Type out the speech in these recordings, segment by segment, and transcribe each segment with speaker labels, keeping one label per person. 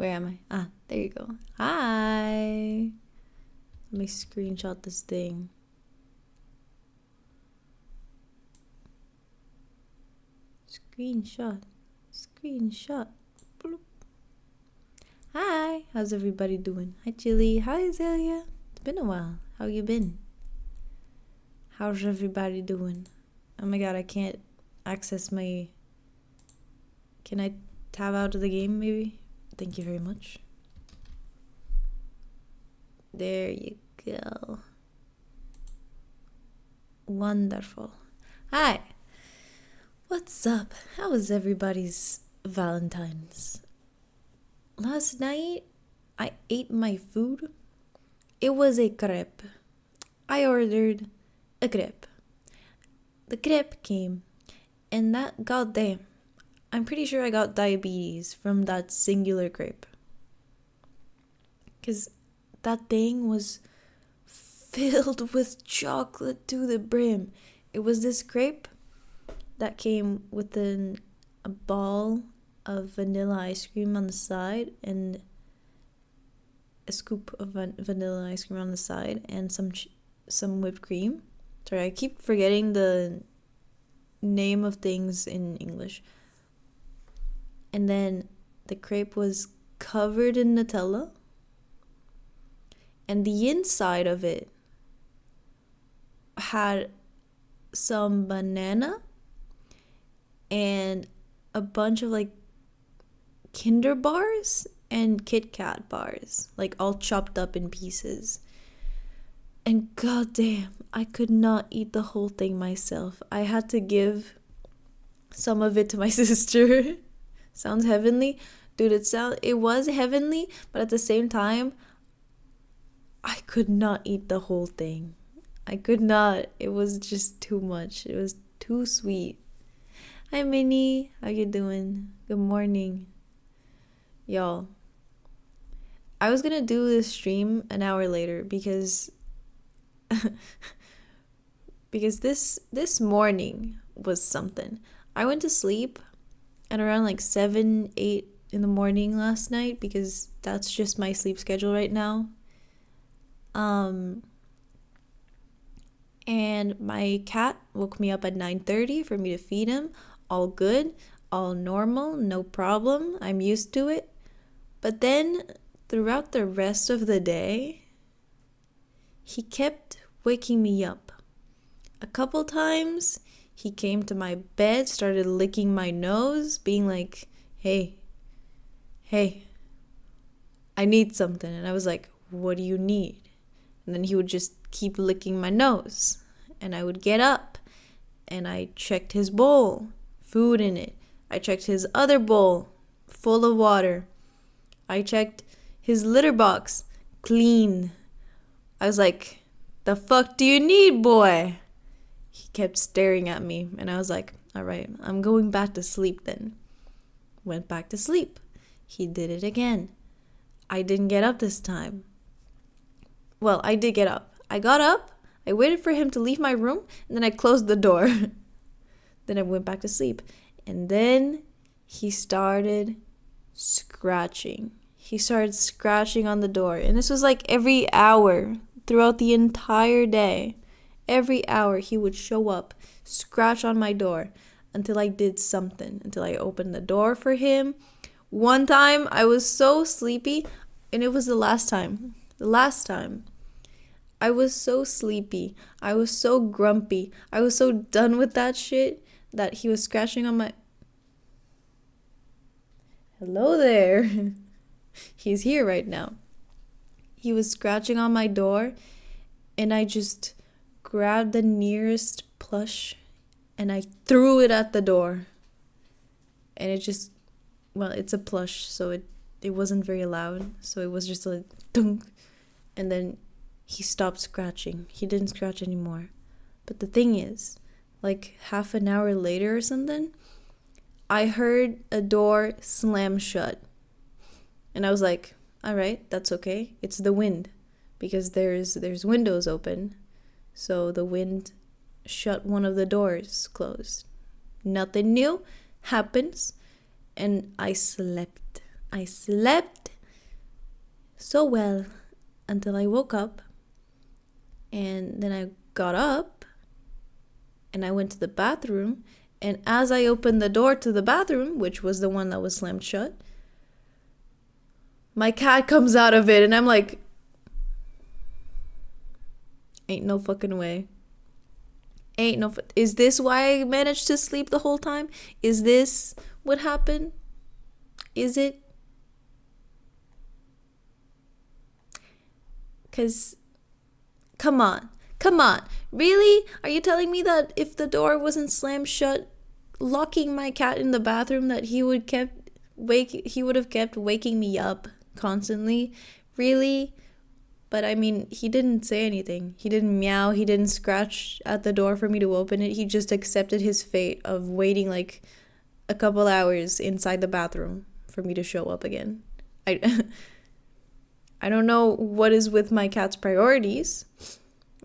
Speaker 1: Where am I? Ah, there you go. Hi. Let me screenshot this thing. Screenshot. Bloop. Hi. How's everybody doing? Hi, Chili. Hi, Azalea. It's been a while. How you been? How's everybody doing? Oh my god, I can't access my... Can I tab out of the game, maybe? Thank you very much. There you go. Wonderful. Hi. What's up? How was everybody's Valentine's? Last night, I ate my food. It was a crepe. I ordered a crepe. The crepe came, and that goddamn, I'm pretty sure I got diabetes from that singular crepe. Because that thing was filled with chocolate to the brim. It was this crepe that came with a ball of vanilla ice cream on the side and a scoop of vanilla ice cream on the side and some whipped cream. Sorry, I keep forgetting the name of things in English. And then the crepe was covered in Nutella. And the inside of it had some banana and a bunch of like Kinder bars and Kit Kat bars, like all chopped up in pieces. And goddamn, I could not eat the whole thing myself. I had to give some of it to my sister. Sounds heavenly. Dude, it was heavenly, but at the same time, I could not eat the whole thing. I could not. It was just too much. It was too sweet. Hi, Minnie. How you doing? Good morning. Y'all, I was gonna do this stream an hour later because this morning was something. I went to sleep at around like 7, 8 in the morning last night because that's just my sleep schedule right now. And my cat woke me up at 9:30 for me to feed him. All good, all normal, no problem. I'm used to it. But then throughout the rest of the day, he kept waking me up. A couple times, he came to my bed, started licking my nose, being like, hey, I need something. And I was like, what do you need? And then he would just keep licking my nose. And I would get up and I checked his bowl, food in it. I checked his other bowl, full of water. I checked his litter box, clean. I was like, the fuck do you need, boy? He kept staring at me and I was like, all right, I'm going back to sleep then. Went back to sleep. He did it again. I didn't get up this time. Well, I did get up. I got up, I waited for him to leave my room, and then I closed the door. Then I went back to sleep. And then he started scratching. He started scratching on the door. And this was like every hour throughout the entire day. Every hour he would show up, scratch on my door until I did something, until I opened the door for him. One time I was so sleepy, and it was the last time. I was so sleepy. I was so grumpy. I was so done with that shit that he was scratching on my... Hello there. He's here right now. He was scratching on my door, and I just grabbed the nearest plush and I threw it at the door. And it just... Well, it's a plush, so it wasn't very loud. So it was just a dunk. And then he stopped scratching. He didn't scratch anymore. But the thing is, like half an hour later or something, I heard a door slam shut. And I was like, all right, that's okay. It's the wind. Because there's windows open. So the wind shut one of the doors closed. Nothing new happens. And I slept. so well until I woke up, and then I got up and I went to the bathroom, and as I opened the door to the bathroom, which was the one that was slammed shut, my cat comes out of it, and I'm like, ain't no fucking way. Is this why I managed to sleep the whole time? Is this what happened? Is it? Because, come on. Really? Are you telling me that if the door wasn't slammed shut, locking my cat in the bathroom, that he would have kept waking me up constantly? Really? But I mean, he didn't say anything. He didn't meow. He didn't scratch at the door for me to open it. He just accepted his fate of waiting like a couple hours inside the bathroom for me to show up again. I I don't know what is with my cat's priorities,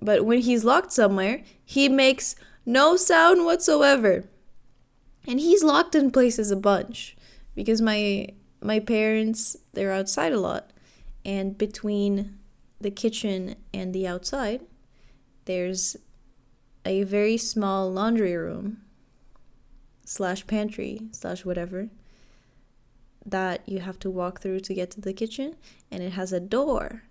Speaker 1: but when he's locked somewhere, he makes no sound whatsoever. And he's locked in places a bunch because my parents, they're outside a lot, and between the kitchen and the outside, there's a very small laundry room / pantry / whatever that you have to walk through to get to the kitchen, and it has a door,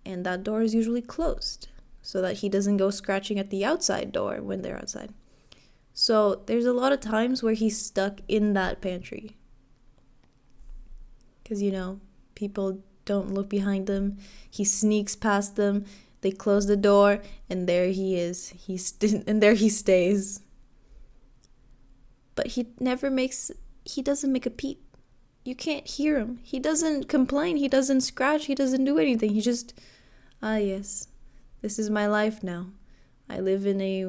Speaker 1: and that door is usually closed so that he doesn't go scratching at the outside door when they're outside. So there's a lot of times where he's stuck in that pantry because, people don't look behind them. He sneaks past them. They close the door, and there he is. And there he stays. But he doesn't make a peep. You can't hear him. He doesn't complain. He doesn't scratch. He doesn't do anything. He just, yes, this is my life now. I live in a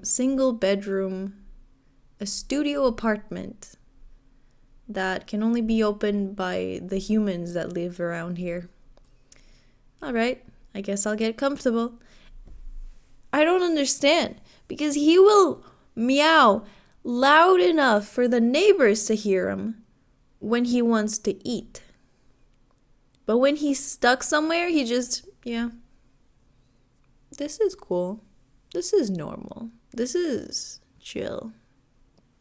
Speaker 1: single bedroom, a studio apartment that can only be opened by the humans that live around here. All right, I guess I'll get comfortable. I don't understand, because he will meow loud enough for the neighbors to hear him when he wants to eat. But when he's stuck somewhere, he just, this is cool. This is normal. This is chill.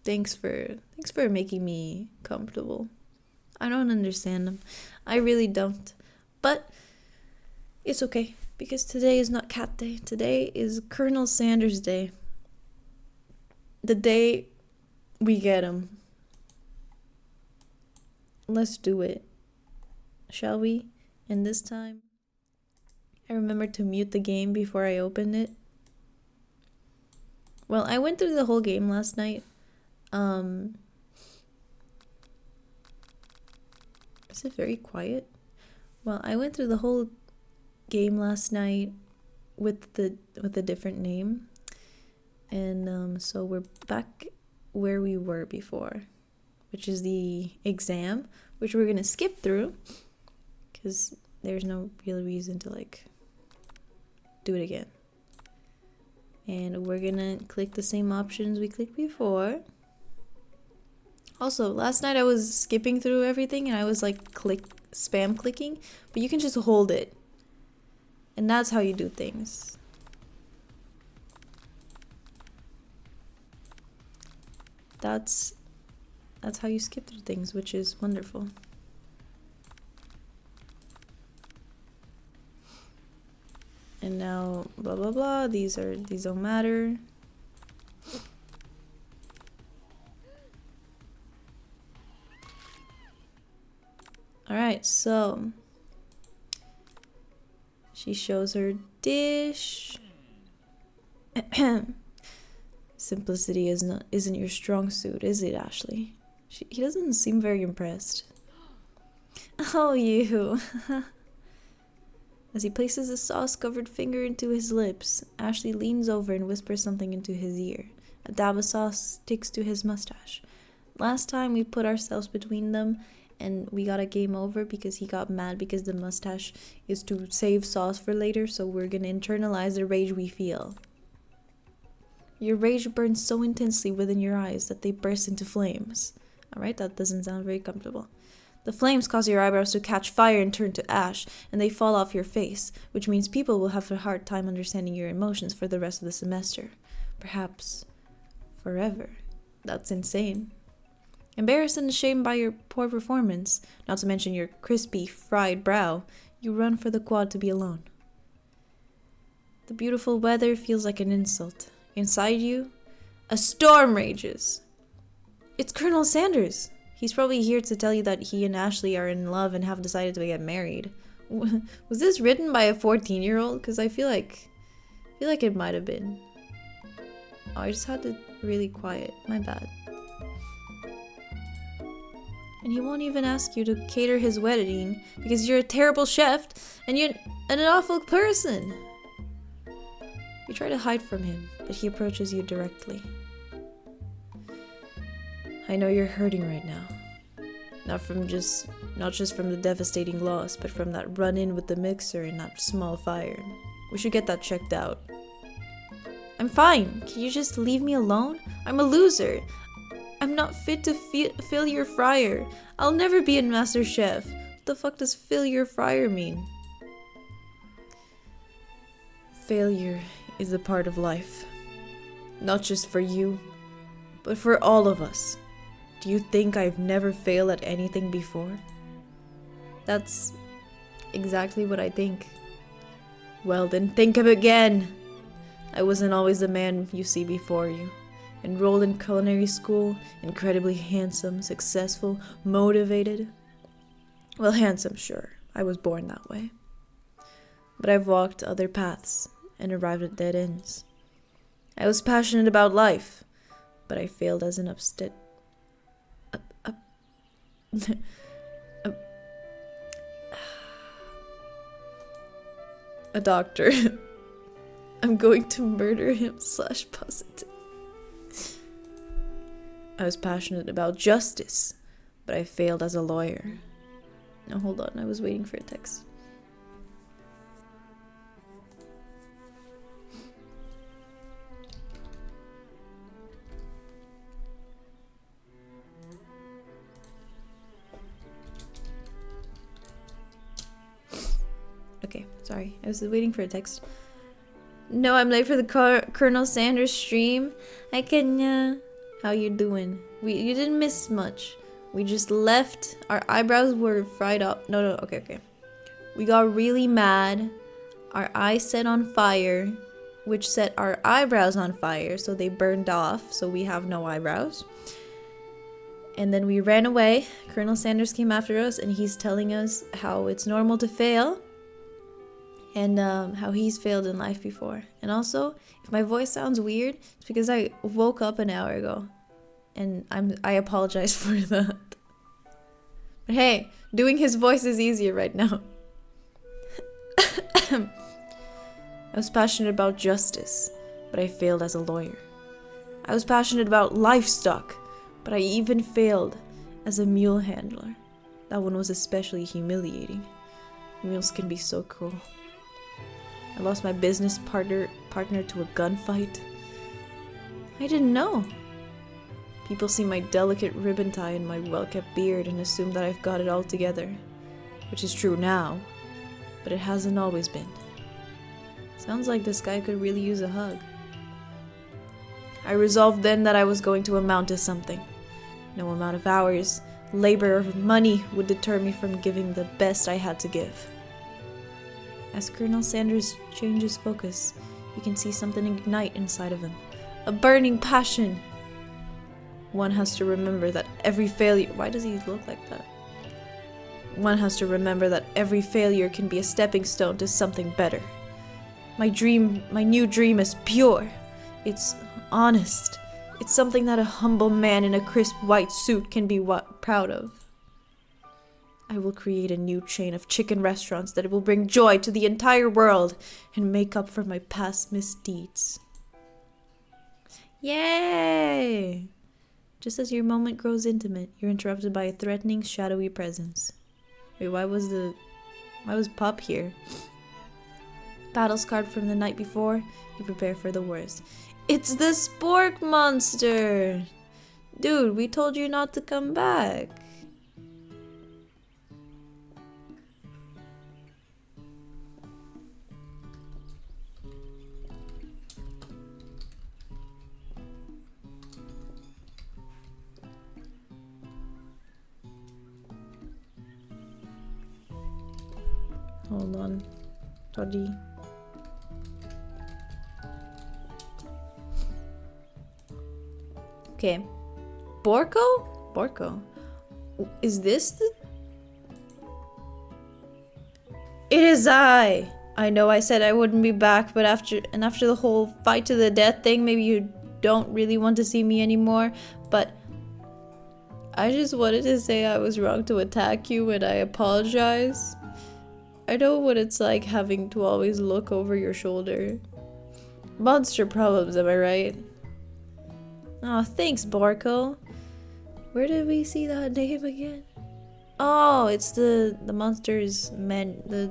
Speaker 1: Thanks for making me comfortable. I don't understand them. I really don't. But it's okay, because today is not cat day. Today is Colonel Sanders Day. The day we get him. Let's do it. Shall we? And this time, I remembered to mute the game before I opened it. Well, I went through the whole game last night. Is it very quiet? Well, I went through the whole game last night with a different name. And so we're back where we were before, which is the exam, which we're gonna skip through because there's no real reason to do it again. And we're gonna click the same options we clicked before. Also, last night I was skipping through everything and I was spam clicking, but you can just hold it. And that's how you do things. That's how you skip through things, which is wonderful. And now blah blah blah, these don't matter. Alright, so she shows her dish. Simplicity isn't your strong suit, is it, Ashley? He doesn't seem very impressed. Oh, you. As he places a sauce-covered finger into his lips, Ashley leans over and whispers something into his ear. A dab of sauce sticks to his mustache. Last time we put ourselves between them, and we got a game over because he got mad because the mustache is to save sauce for later, so we're gonna internalize the rage we feel. Your rage burns so intensely within your eyes that they burst into flames. Alright, that doesn't sound very comfortable. The flames cause your eyebrows to catch fire and turn to ash, and they fall off your face, which means people will have a hard time understanding your emotions for the rest of the semester. Perhaps forever. That's insane. Embarrassed and ashamed by your poor performance, not to mention your crispy, fried brow, you run for the quad to be alone. The beautiful weather feels like an insult. Inside you, a storm rages. It's Colonel Sanders. He's probably here to tell you that he and Ashley are in love and have decided to get married. Was this written by a 14-year-old? Because I feel like it might have been. Oh, I just had it really quiet. My bad. And he won't even ask you to cater his wedding because you're a terrible chef and you're an awful person. You try to hide from him, but he approaches you directly. I know you're hurting right now. Not just from the devastating loss, but from that run-in with the mixer and that small fire. We should get that checked out. I'm fine. Can you just leave me alone? I'm a loser. I'm not fit to fill your fryer. I'll never be a master chef. What the fuck does fill your fryer mean? Failure is a part of life. Not just for you, but for all of us. Do you think I've never failed at anything before? That's exactly what I think. Well, then think of it again. I wasn't always the man you see before you. Enrolled in culinary school, incredibly handsome, successful, motivated. Well, handsome, sure. I was born that way. But I've walked other paths and arrived at dead ends. I was passionate about life, but I failed as an a doctor. I'm going to murder him / positive. I was passionate about justice, but I failed as a lawyer. No, hold on, I was waiting for a text. Okay, sorry, I was waiting for a text. No, I'm late for the Colonel Sanders stream. I can, how you doing? You didn't miss much. We just left. Our eyebrows were fried up. No, okay. We got really mad. Our eyes set on fire, which set our eyebrows on fire, so they burned off, so we have no eyebrows. And then we ran away. Colonel Sanders came after us, and he's telling us how it's normal to fail, and how he's failed in life before. And also, if my voice sounds weird, it's because I woke up an hour ago. And I apologize for that. But hey, doing his voice is easier right now. I was passionate about justice, but I failed as a lawyer. I was passionate about livestock, but I even failed as a mule handler. That one was especially humiliating. Mules can be so cruel. I lost my business partner to a gunfight. I didn't know. People see my delicate ribbon tie and my well-kept beard and assume that I've got it all together. Which is true now, but it hasn't always been. Sounds like this guy could really use a hug. I resolved then that I was going to amount to something. No amount of hours, labor, or money would deter me from giving the best I had to give. As Colonel Sanders changes focus, you can see something ignite inside of him. A burning passion. One has to remember that every failure... Why does he look like that? One has to remember that every failure can be a stepping stone to something better. My new dream is pure. It's honest. It's something that a humble man in a crisp white suit can be proud of. I will create a new chain of chicken restaurants that will bring joy to the entire world and make up for my past misdeeds. Yay! Just as your moment grows intimate, you're interrupted by a threatening, shadowy presence. Wait, why was Pup here? Battle scarred from the night before, you prepare for the worst. It's the Spork monster! Dude, we told you not to come back. Hold on. Sorry. Okay. Borko? Borko. Is this the... It is I! I know I said I wouldn't be back, but after the whole fight to the death thing, maybe you don't really want to see me anymore, but I just wanted to say I was wrong to attack you and I apologize. I know what it's like having to always look over your shoulder. Monster problems, am I right? Oh, thanks, Borko. Where did we see that name again? Oh, it's the monster's men, the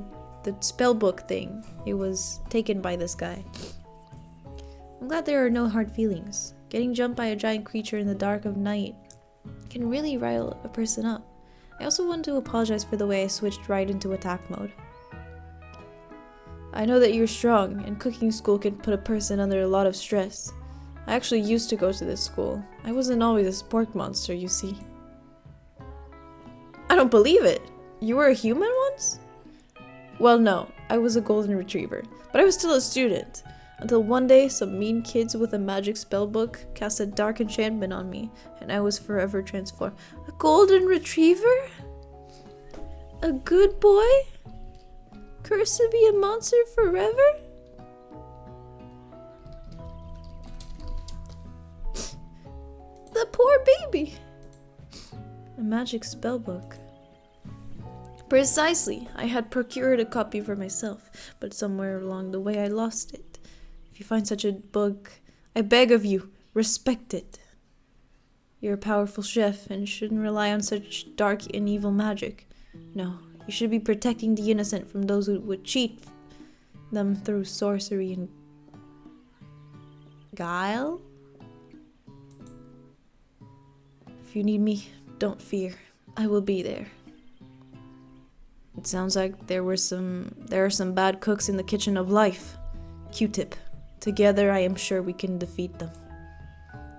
Speaker 1: spellbook thing. It was taken by this guy. I'm glad there are no hard feelings. Getting jumped by a giant creature in the dark of night can really rile a person up. I also want to apologize for the way I switched right into attack mode. I know that you're strong, and cooking school can put a person under a lot of stress. I actually used to go to this school. I wasn't always a spork monster, you see. I don't believe it! You were a human once? Well, no, I was a golden retriever, but I was still a student. Until one day, some mean kids with a magic spellbook cast a dark enchantment on me, and I was forever transformed. A golden retriever? A good boy? Cursed to be a monster forever? The poor baby! A magic spellbook. Precisely. I had procured a copy for myself, but somewhere along the way I lost it. If you find such a book, I beg of you, respect it. You're a powerful chef and shouldn't rely on such dark and evil magic. No, you should be protecting the innocent from those who would cheat them through sorcery and guile. If you need me, don't fear. I will be there. It sounds like there are some bad cooks in the kitchen of life. Q-tip. Together, I am sure we can defeat them.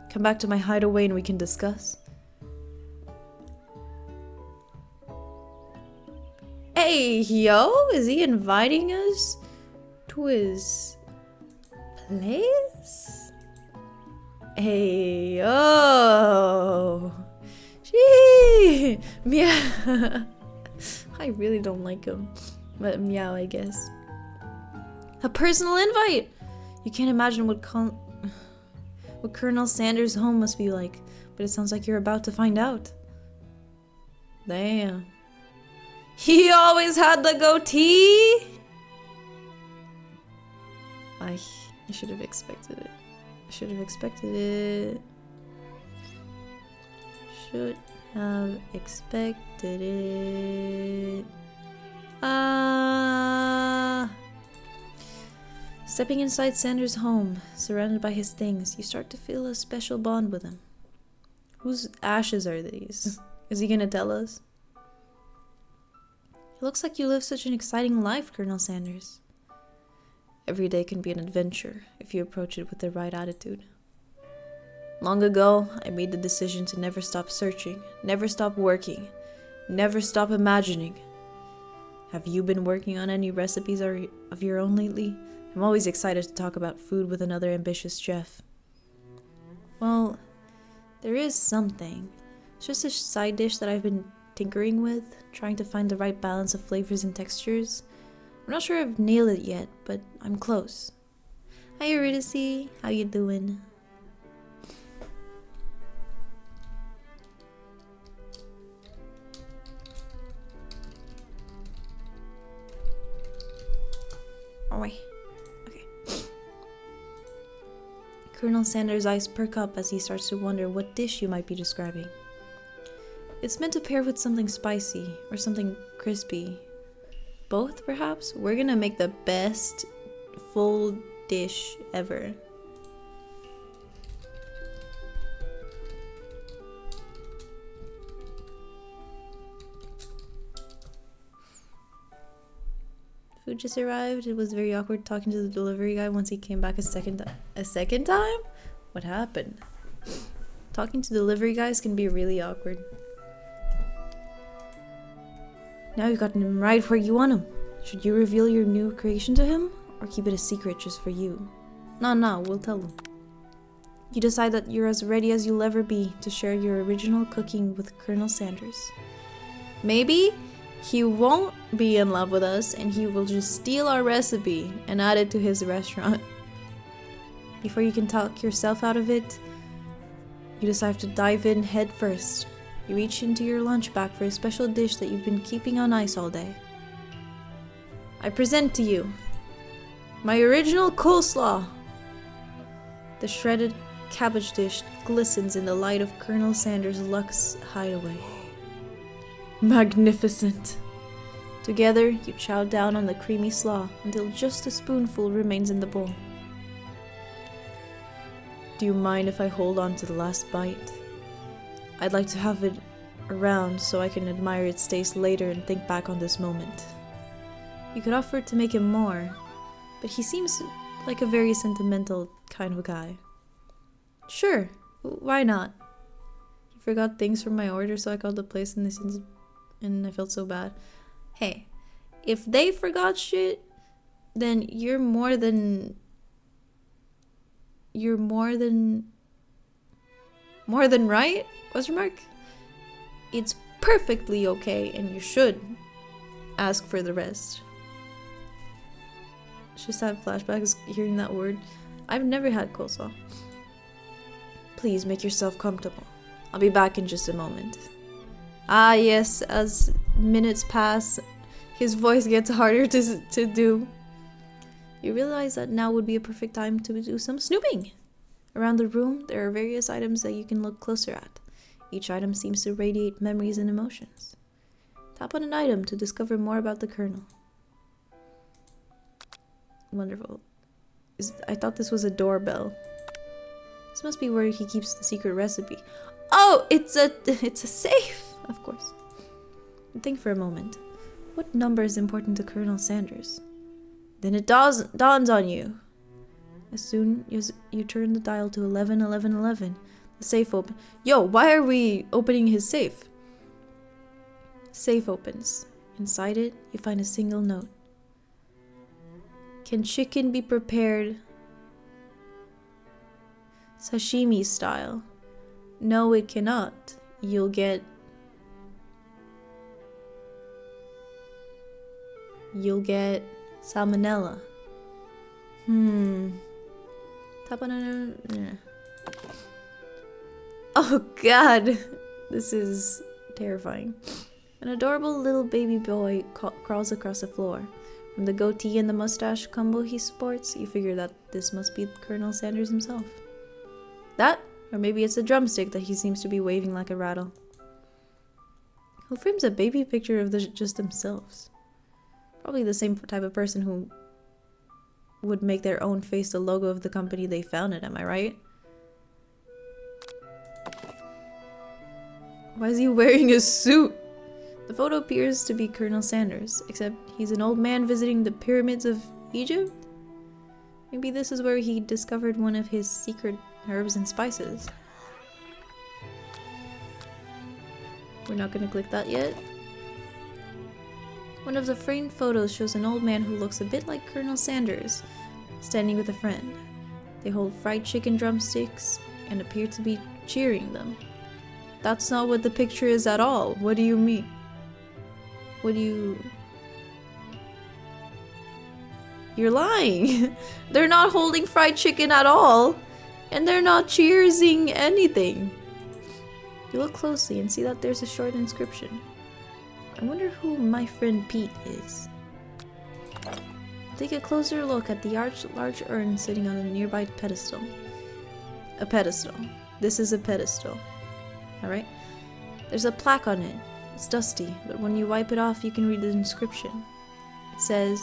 Speaker 1: Come back to my hideaway and we can discuss. Hey, yo! Is he inviting us to his place? Hey, yo! Gee! Meow! I really don't like him. But meow, I guess. A personal invite! You can't imagine what Colonel Sanders' home must be like, but it sounds like you're about to find out. Damn. He always had the goatee! I should have expected it. I should have expected it. Should have expected it. Stepping inside Sanders' home, surrounded by his things, you start to feel a special bond with him. Whose ashes are these? Is he gonna tell us? It looks like you live such an exciting life, Colonel Sanders. Every day can be an adventure if you approach it with the right attitude. Long ago, I made the decision to never stop searching, never stop working, never stop imagining. Have you been working on any recipes of your own lately? I'm always excited to talk about food with another ambitious chef. Well, there is something. It's just a side dish that I've been tinkering with, trying to find the right balance of flavors and textures. I'm not sure I've nailed it yet, but I'm close. Hi Eurydice, how you doing? Oh wait. Okay. Colonel Sanders' eyes perk up as he starts to wonder what dish you might be describing. It's meant to pair with something spicy or something crispy. Both, perhaps? We're gonna make the best full dish ever. Food just arrived. It was very awkward talking to the delivery guy once he came back a second time? What happened? Talking to delivery guys can be really awkward. Now you've gotten him right where you want him. Should you reveal your new creation to him, or keep it a secret just for you? No, we'll tell him. You decide that you're as ready as you'll ever be to share your original cooking with Colonel Sanders. Maybe he won't be in love with us and he will just steal our recipe and add it to his restaurant. Before you can talk yourself out of it, you decide to dive in head first. You reach into your lunch bag for a special dish that you've been keeping on ice all day. I present to you my original coleslaw. The shredded cabbage dish glistens in the light of Colonel Sanders' Lux hideaway. Magnificent! Together, you chow down on the creamy slaw until just a spoonful remains in the bowl. Do you mind if I hold on to the last bite? I'd like to have it around so I can admire its taste later and think back on this moment. You could offer to make him more, but he seems like a very sentimental kind of guy. Sure, why not? He forgot things from my order, so I called the place and I felt so bad. Hey, if they forgot shit, then you're more than right? Question mark? It's perfectly okay, and you should ask for the rest. Just have flashbacks hearing that word. I've never had coleslaw. Please make yourself comfortable. I'll be back in just a moment. Ah yes, as minutes pass, his voice gets harder to do. You realize that now would be a perfect time to do some snooping. Around the room, there are various items that you can look closer at. Each item seems to radiate memories and emotions. Tap on an item to discover more about the Colonel. Wonderful. I thought this was a doorbell. This must be where he keeps the secret recipe. Oh, it's a safe, of course. Think for a moment. What number is important to Colonel Sanders? Then it dawns on you. As soon as you turn the dial to 111111, the safe opens. Yo, why are we opening his safe? Safe opens. Inside it, you find a single note. Can chicken be prepared sashimi style? No, it cannot. You'll get salmonella. Tap on it. Oh god, this is terrifying. An adorable little baby boy crawls across the floor. From the goatee and the mustache combo he sports, you figure that this must be Colonel Sanders himself. That, or maybe it's a drumstick that he seems to be waving like a rattle. Who frames a baby picture of just themselves? Probably the same type of person who would make their own face the logo of the company they founded, am I right? Why is he wearing a suit? The photo appears to be Colonel Sanders, except he's an old man visiting the pyramids of Egypt? Maybe this is where he discovered one of his secret herbs and spices. We're not gonna click that yet. One of the framed photos shows an old man who looks a bit like Colonel Sanders, standing with a friend. They hold fried chicken drumsticks and appear to be cheering them. That's not what the picture is at all. What do you mean? You're lying. They're not holding fried chicken at all. And they're not cheersing anything. You look closely and see that there's a short inscription. I wonder who my friend Pete is. Take a closer look at the large urn sitting on a nearby pedestal. A pedestal. This is a pedestal. Alright? There's a plaque on it. It's dusty, but when you wipe it off, you can read the inscription. It says,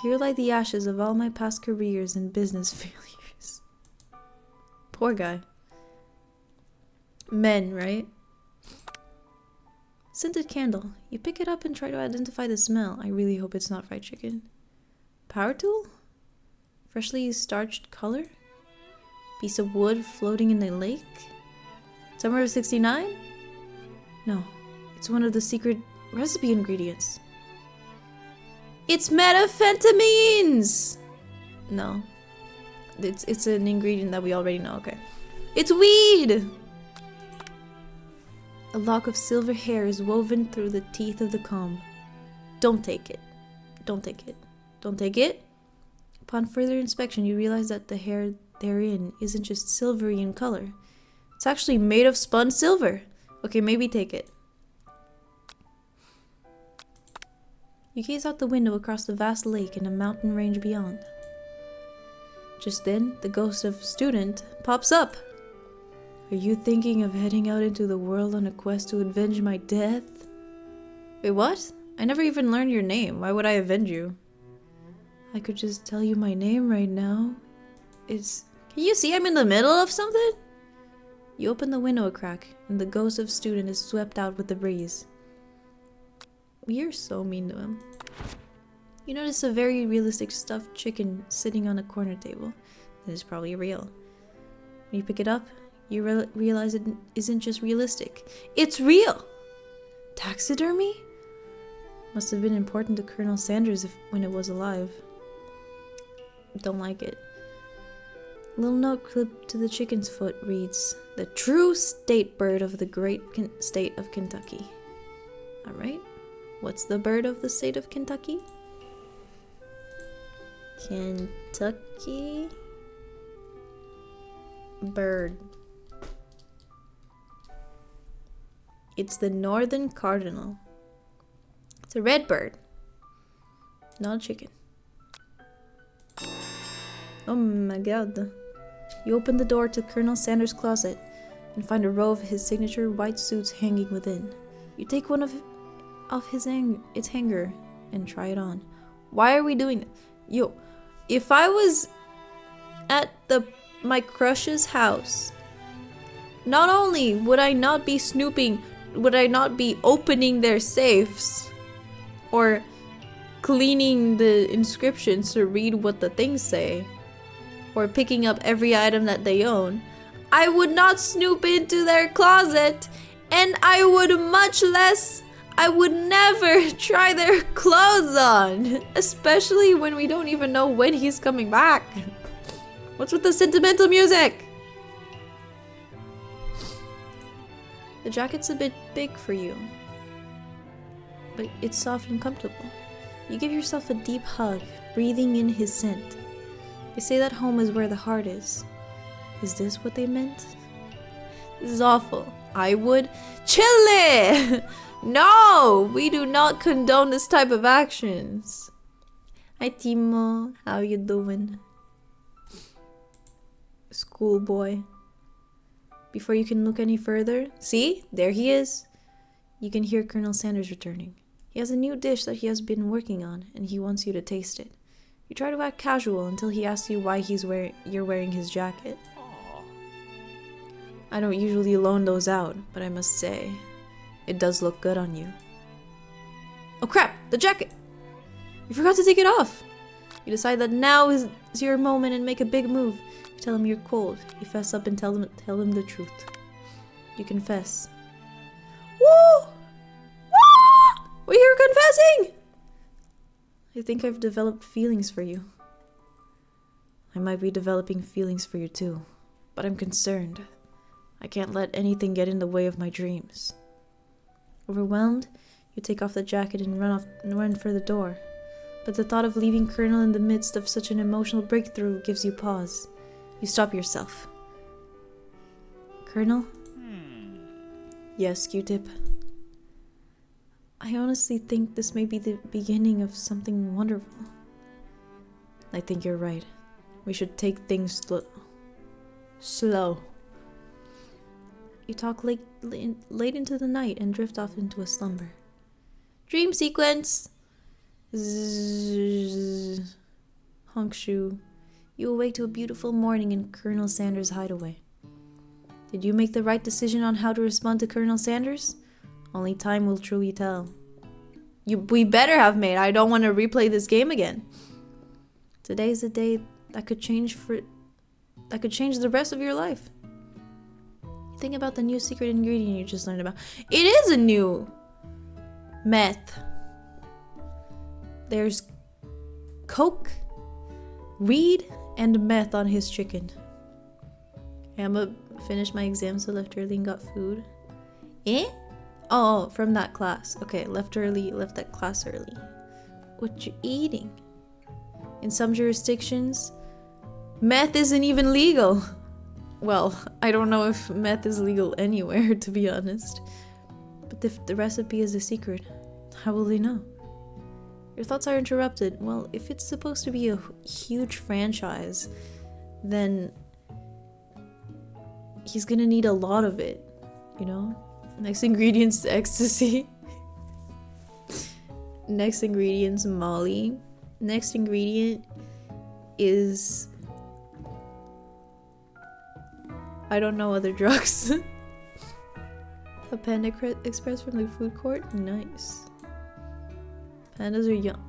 Speaker 1: "Here lie the ashes of all my past careers and business failures." Poor guy. Men, right? Scented candle. You pick it up and try to identify the smell. I really hope it's not fried chicken. Power tool? Freshly starched color? Piece of wood floating in a lake? Summer of 69? No, it's one of the secret recipe ingredients. It's methamphetamines! No. It's an ingredient that we already know, okay. It's weed! A lock of silver hair is woven through the teeth of the comb. Don't take it. Don't take it. Don't take it. Upon further inspection, you realize that the hair therein isn't just silvery in color. It's actually made of spun silver. Okay, maybe take it. You gaze out the window across the vast lake and a mountain range beyond. Just then, the ghost of student pops up. Are you thinking of heading out into the world on a quest to avenge my death? Wait, what? I never even learned your name. Why would I avenge you? I could just tell you my name right now. It's... Can you see I'm in the middle of something? You open the window a crack, and the ghost of student is swept out with the breeze. You're so mean to him. You notice a very realistic stuffed chicken sitting on a corner table. That is probably real. When you pick it up, you realize it isn't just realistic. It's real! Taxidermy? Must have been important to Colonel Sanders when it was alive. Don't like it. A little note clipped to the chicken's foot reads, "The true state bird of the great state of Kentucky." Alright. What's the bird of the state of Kentucky? Kentucky bird. It's the northern cardinal. It's a red bird, not a chicken. Oh my god. You open the door to Colonel Sanders' closet and find a row of his signature white suits hanging within. You take one of its hanger and try it on. Why are we doing this? Yo, if I was at my crush's house, not only would I not be snooping, would I not be opening their safes or cleaning the inscriptions to read what the things say, or picking up every item that they own, I would not snoop into their closet, and I would never try their clothes on, especially when we don't even know when he's coming back. What's with the sentimental music? The jacket's a bit big for you, but it's soft and comfortable. You give yourself a deep hug, breathing in his scent. They say that home is where the heart is. Is this what they meant? This is awful. I would... Chile! No! We do not condone this type of actions. Hi Timo, how you doing? Schoolboy. Before you can look any further, see? There he is. You can hear Colonel Sanders returning. He has a new dish that he has been working on, and he wants you to taste it. You try to act casual until he asks you why you're wearing his jacket. Aww. I don't usually loan those out, but I must say, it does look good on you. Oh crap! The jacket! You forgot to take it off! You decide that now is your moment and make a big move. You tell him you're cold. You fess up and tell him the truth. You confess. Woo! Woo! We're here confessing! I think I've developed feelings for you. I might be developing feelings for you too, but I'm concerned. I can't let anything get in the way of my dreams. Overwhelmed, you take off the jacket and run for the door. But the thought of leaving Colonel in the midst of such an emotional breakthrough gives you pause. You stop yourself. Colonel? Yes, Q-Tip. I honestly think this may be the beginning of something wonderful. I think you're right. We should take things slow. You talk late into the night and drift off into a slumber. Dream sequence! Zzz. Honkshu. You awake to a beautiful morning in Colonel Sanders' hideaway. Did you make the right decision on how to respond to Colonel Sanders? Only time will truly tell. We better have made. I don't want to replay this game again. Today's the day that could change the rest of your life. Think about the new secret ingredient you just learned about. It is a new meth. There's coke, weed, and meth on his chicken. Emma finished my exam, so left early and got food. Eh? Oh, from that class. Okay, left that class early. What you eating? In some jurisdictions, meth isn't even legal. Well, I don't know if meth is legal anywhere, to be honest. But if the recipe is a secret, how will they know? Your thoughts are interrupted. Well, if it's supposed to be a huge franchise, then he's gonna need a lot of it, you know? Next ingredient's ecstasy. Next ingredient's Molly. Next ingredient is... I don't know other drugs. A Panda Express from the food court? Nice. Pandas are young.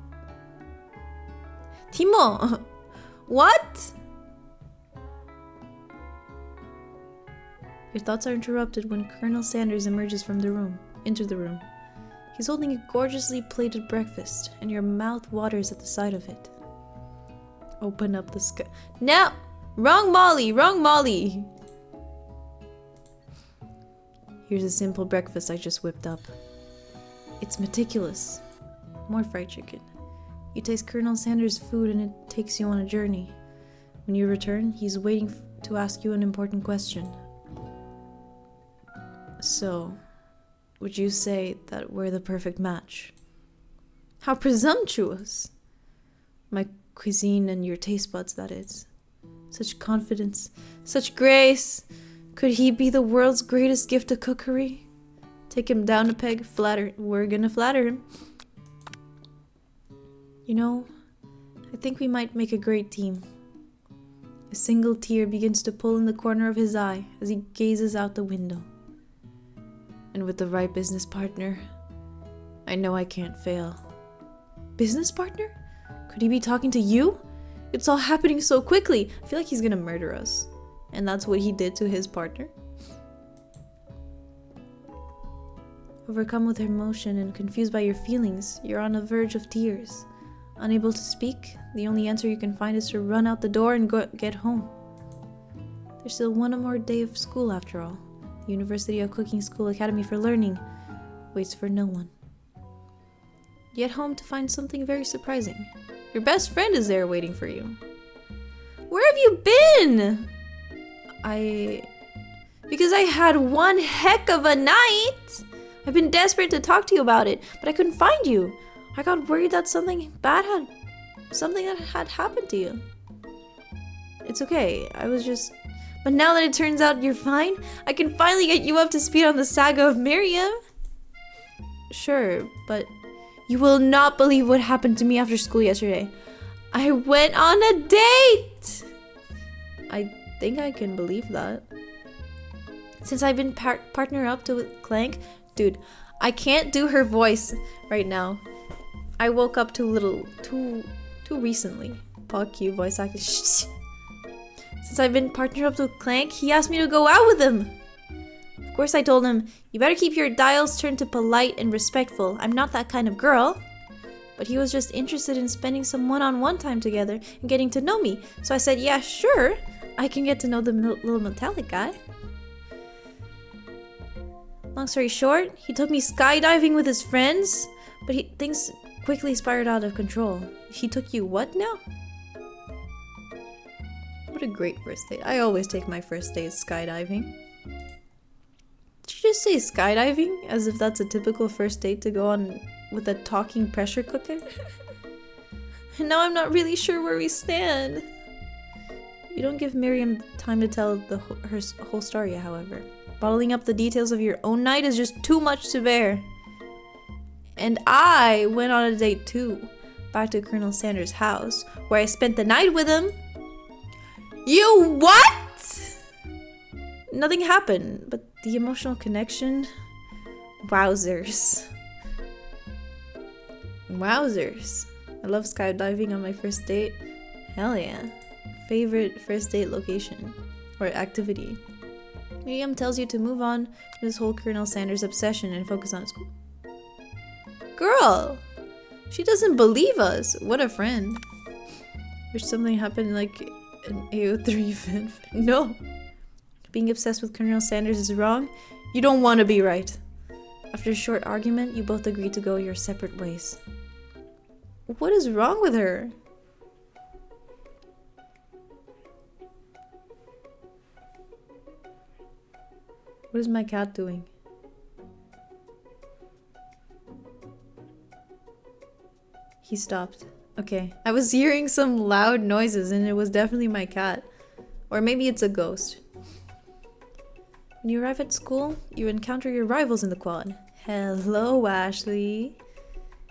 Speaker 1: Timo! What? Your thoughts are interrupted when Colonel Sanders emerges from the room. Into the room. He's holding a gorgeously plated breakfast, and your mouth waters at the sight of it. Open up the sky. No! Wrong Molly! Wrong Molly! Here's a simple breakfast I just whipped up. It's meticulous. More fried chicken. You taste Colonel Sanders' food and it takes you on a journey. When you return, he's waiting to ask you an important question. So, would you say that we're the perfect match? How presumptuous! My cuisine and your taste buds, that is. Such confidence, such grace. Could he be the world's greatest gift of cookery? Take him down a peg, flatter. We're gonna flatter him. You know, I think we might make a great team. A single tear begins to pull in the corner of his eye as he gazes out the window. And with the right business partner, I know I can't fail. Business partner? Could he be talking to you? It's all happening so quickly. I feel like he's gonna murder us. And that's what he did to his partner. Overcome with emotion and confused by your feelings, you're on the verge of tears. Unable to speak, the only answer you can find is to run out the door and get home. There's still one more day of school after all. The University of Cooking School Academy for Learning waits for no one. You get home to find something very surprising. Your best friend is there waiting for you. Where have you been? Because I had one heck of a night. I've been desperate to talk to you about it, but I couldn't find you. I got worried that something that had happened to you. It's okay. But now that it turns out you're fine, I can finally get you up to speed on the saga of Miriam. Sure, but you will not believe what happened to me after school yesterday. I went on a date! I think I can believe that. Since I've been partner up to Clank, dude, I can't do her voice right now. I woke up too recently. Fuck you, voice acting. Since I've been partnered up with Clank, he asked me to go out with him. Of course I told him, you better keep your dials turned to polite and respectful. I'm not that kind of girl. But he was just interested in spending some one-on-one time together and getting to know me. So I said, yeah, sure. I can get to know the little metallic guy. Long story short, he took me skydiving with his friends, but things quickly spiraled out of control. He took you what now? What a great first date. I always take my first date skydiving. Did you just say skydiving? As if that's a typical first date to go on with a talking pressure cooker? And now I'm not really sure where we stand. You don't give Miriam time to tell her whole story, however. Bottling up the details of your own night is just too much to bear. And I went on a date too, back to Colonel Sanders' house, where I spent the night with him. You what? Nothing happened, but the emotional connection, wowzers. Wowzers. I love skydiving on my first date. Hell yeah. Favorite first date location or activity. Miriam tells you to move on from this whole Colonel Sanders obsession and focus on school. Girl! She doesn't believe us. What a friend. Wish something happened like an AO3 fan. No. Being obsessed with Colonel Sanders is wrong. You don't want to be right. After a short argument, you both agree to go your separate ways. What is wrong with her? What is my cat doing? He stopped. Okay. I was hearing some loud noises and it was definitely my cat. Or maybe it's a ghost. When you arrive at school, you encounter your rivals in the quad. Hello, Ashley.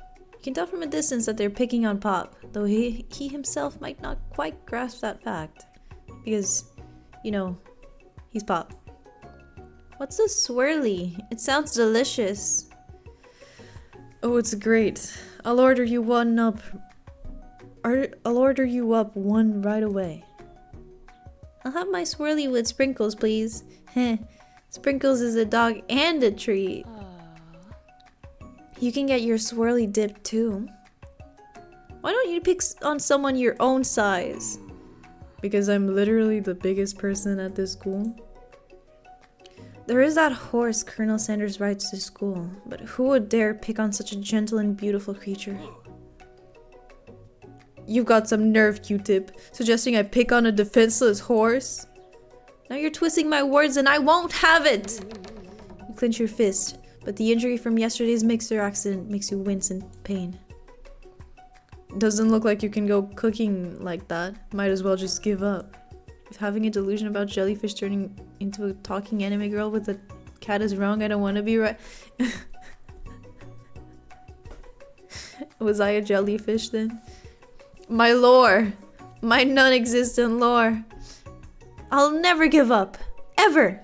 Speaker 1: You can tell from a distance that they're picking on Pop, though he himself might not quite grasp that fact. Because, you know, he's Pop. What's a swirly? It sounds delicious. Oh, it's great. I'll order you one up. I'll order you up one right away. I'll have my swirly with sprinkles, please. Heh. Sprinkles is a dog and a treat. You can get your swirly dip too. Why don't you pick on someone your own size? Because I'm literally the biggest person at this school. There is that horse Colonel Sanders rides to school, but who would dare pick on such a gentle and beautiful creature? You've got some nerve, Q-Tip, suggesting I pick on a defenseless horse? Now you're twisting my words and I won't have it! You clench your fist, but the injury from yesterday's mixer accident makes you wince in pain. Doesn't look like you can go cooking like that. Might as well just give up. If having a delusion about jellyfish turning into a talking anime girl with a cat is wrong, I don't want to be right. Was I a jellyfish then? My lore! My non-existent lore! I'll never give up! Ever!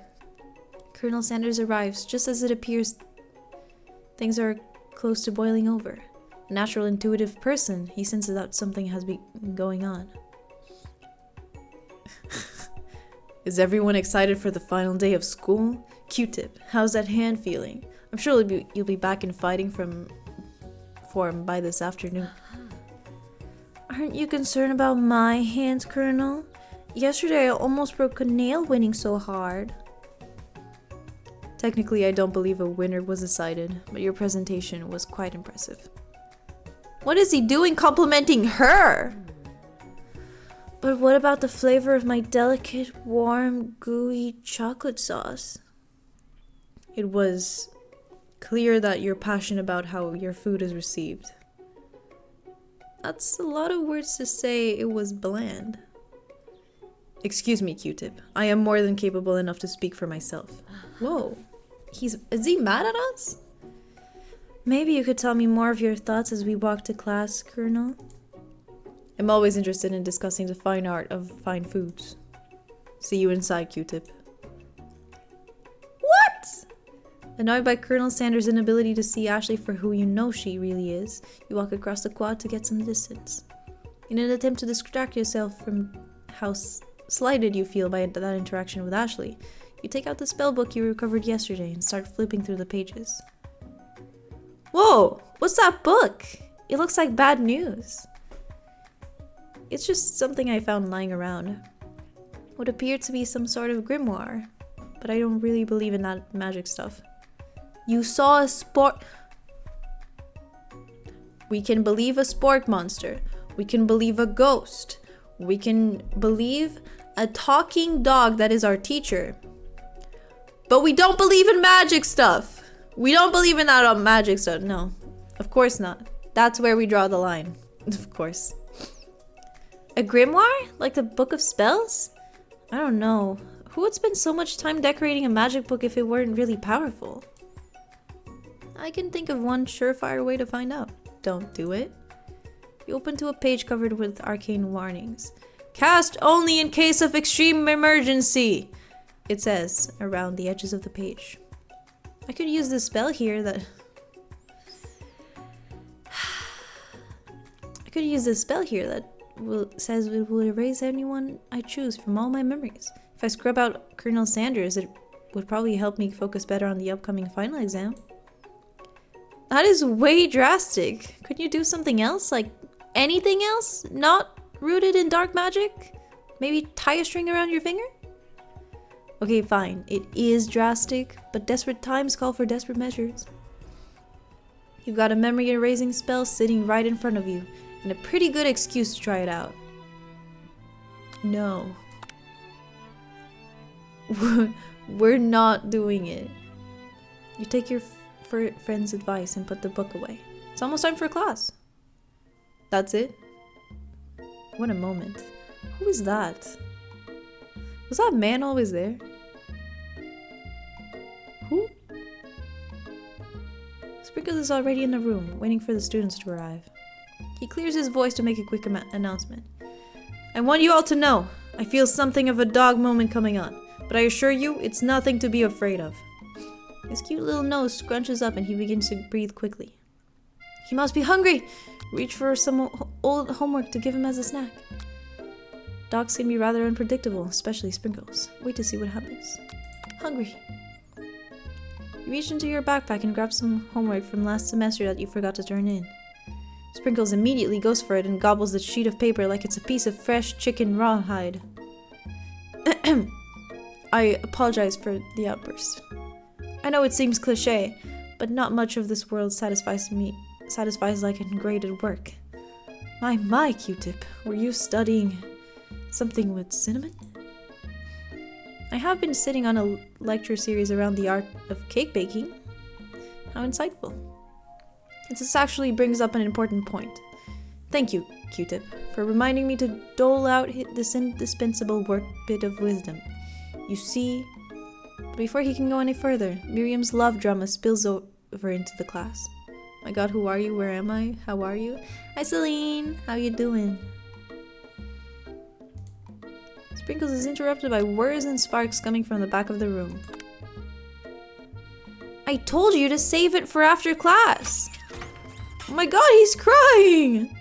Speaker 1: Colonel Sanders arrives just as it appears things are close to boiling over. A natural, intuitive person, he senses that something has been going on. Is everyone excited for the final day of school? Q-Tip, how's that hand feeling? I'm sure you'll be back in fighting form by this afternoon. Aren't you concerned about my hands, Colonel? Yesterday I almost broke a nail winning so hard. Technically, I don't believe a winner was decided, but your presentation was quite impressive. What is he doing complimenting her? But what about the flavor of my delicate, warm, gooey chocolate sauce? It was clear that you're passionate about how your food is received. That's a lot of words to say it was bland. Excuse me, Q-Tip. I am more than capable enough to speak for myself. Whoa. Is he mad at us? Maybe you could tell me more of your thoughts as we walk to class, Colonel. I'm always interested in discussing the fine art of fine foods. See you inside, Q-Tip. What? Annoyed by Colonel Sanders' inability to see Ashley for who you know she really is, you walk across the quad to get some distance. In an attempt to distract yourself from how slighted you feel by that interaction with Ashley, you take out the spell book you recovered yesterday and start flipping through the pages. Whoa! What's that book? It looks like bad news. It's just something I found lying around. Would appear to be some sort of grimoire, but I don't really believe in that magic stuff. You saw a sport... We can believe a sport monster. We can believe a ghost. We can believe a talking dog that is our teacher. But we don't believe in magic stuff. We don't believe in that magic stuff. No, of course not. That's where we draw the line. Of course. A grimoire? Like the Book of Spells? I don't know. Who would spend so much time decorating a magic book if it weren't really powerful? I can think of one surefire way to find out. Don't do it. You open to a page covered with arcane warnings. Cast only in case of extreme emergency, it says around the edges of the page. I could use this spell here that... says it will erase anyone I choose from all my memories. If I scrub out Colonel Sanders, it would probably help me focus better on the upcoming final exam. That is way drastic. Couldn't you do something else? Like anything else? Not rooted in dark magic? Maybe tie a string around your finger? Okay, fine. It is drastic, but desperate times call for desperate measures. You've got a memory erasing spell sitting right in front of you, and a pretty good excuse to try it out. No. We're not doing it. You take your friend's advice and put the book away. It's almost time for class. That's it? What a moment. Who is that? Was that man always there? Who? Sprinkles is already in the room, waiting for the students to arrive. He clears his voice to make a quick announcement. I want you all to know, I feel something of a dog moment coming on, but I assure you, it's nothing to be afraid of. His cute little nose scrunches up and he begins to breathe quickly. He must be hungry! Reach for some old homework to give him as a snack. Dogs can be rather unpredictable, especially Sprinkles. Wait to see what happens. Hungry. You reach into your backpack and grab some homework from last semester that you forgot to turn in. Sprinkles immediately goes for it and gobbles the sheet of paper like it's a piece of fresh chicken rawhide. I apologize for the outburst. I know it seems cliché, but not much of this world satisfies like ungraded work. My, Q-tip, were you studying something with cinnamon? I have been sitting on a lecture series around the art of cake baking. How insightful. This actually brings up an important point. Thank you, Q-tip, for reminding me to dole out this indispensable bit of wisdom. You see, before he can go any further, Miriam's love drama spills over into the class. My god, who are you? Where am I? How are you? Hi, Celine. How you doing? Sprinkles is interrupted by whirs and sparks coming from the back of the room. I told you to save it for after class! Oh my god, he's crying!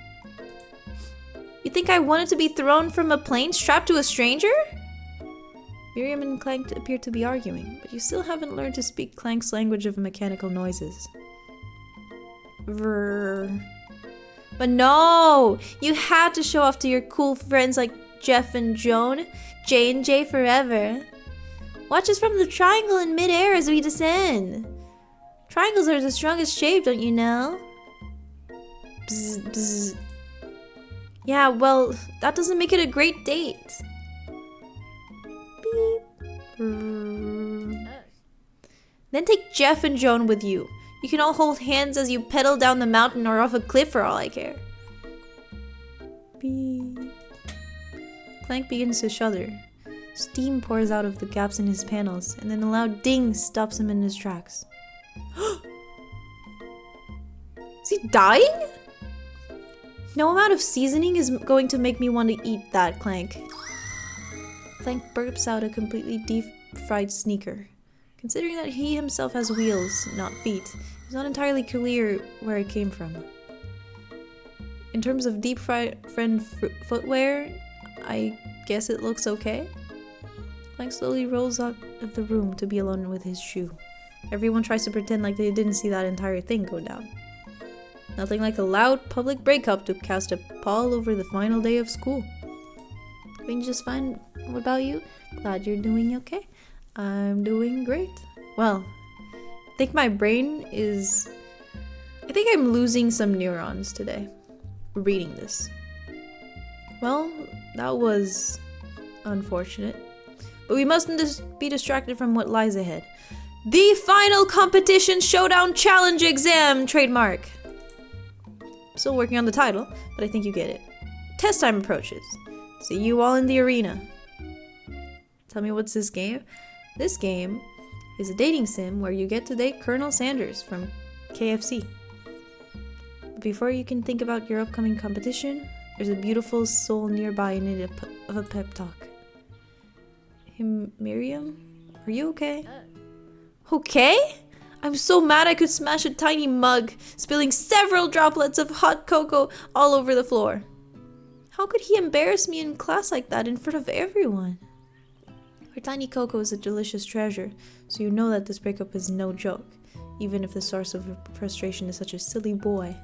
Speaker 1: You think I wanted to be thrown from a plane strapped to a stranger? Miriam and Clank appear to be arguing, but you still haven't learned to speak Clank's language of mechanical noises. Vrr. But no! You had to show off to your cool friends like Jeff and Joan. J&J forever. Watch us from the triangle in midair as we descend. Triangles are the strongest shape, don't you know? Bzz, bzz. Yeah, well, that doesn't make it a great date. Beep. Then take Jeff and Joan with you. You can all hold hands as you pedal down the mountain or off a cliff for all I care. Beep. Clank begins to shudder. Steam pours out of the gaps in his panels, and then a loud ding stops him in his tracks. Is he dying? No amount of seasoning is going to make me want to eat that, Clank. Clank burps out a completely deep-fried sneaker. Considering that he himself has wheels, not feet, it's not entirely clear where it came from. In terms of deep-fried footwear, I guess it looks okay. Clank slowly rolls out of the room to be alone with his shoe. Everyone tries to pretend like they didn't see that entire thing go down. Nothing like a loud public breakup to cast a pall over the final day of school. Doing just fine. What about you? Glad you're doing okay. I'm doing great. Well, I think my brain is... I think I'm losing some neurons today. Reading this. Well, that was unfortunate. But we mustn't be distracted from what lies ahead. The final competition showdown challenge exam trademark. I'm still working on the title, but I think you get it. Test time approaches. See you all in the arena. Tell me, what's this game? This game is a dating sim where you get to date Colonel Sanders from KFC. But before you can think about your upcoming competition, there's a beautiful soul nearby in need of a pep talk. Hey, Miriam? Are you okay? Okay? I'm so mad I could smash a tiny mug, spilling several droplets of hot cocoa all over the floor. How could he embarrass me in class like that in front of everyone? Her tiny cocoa is a delicious treasure, so you know that this breakup is no joke, even if the source of her frustration is such a silly boy.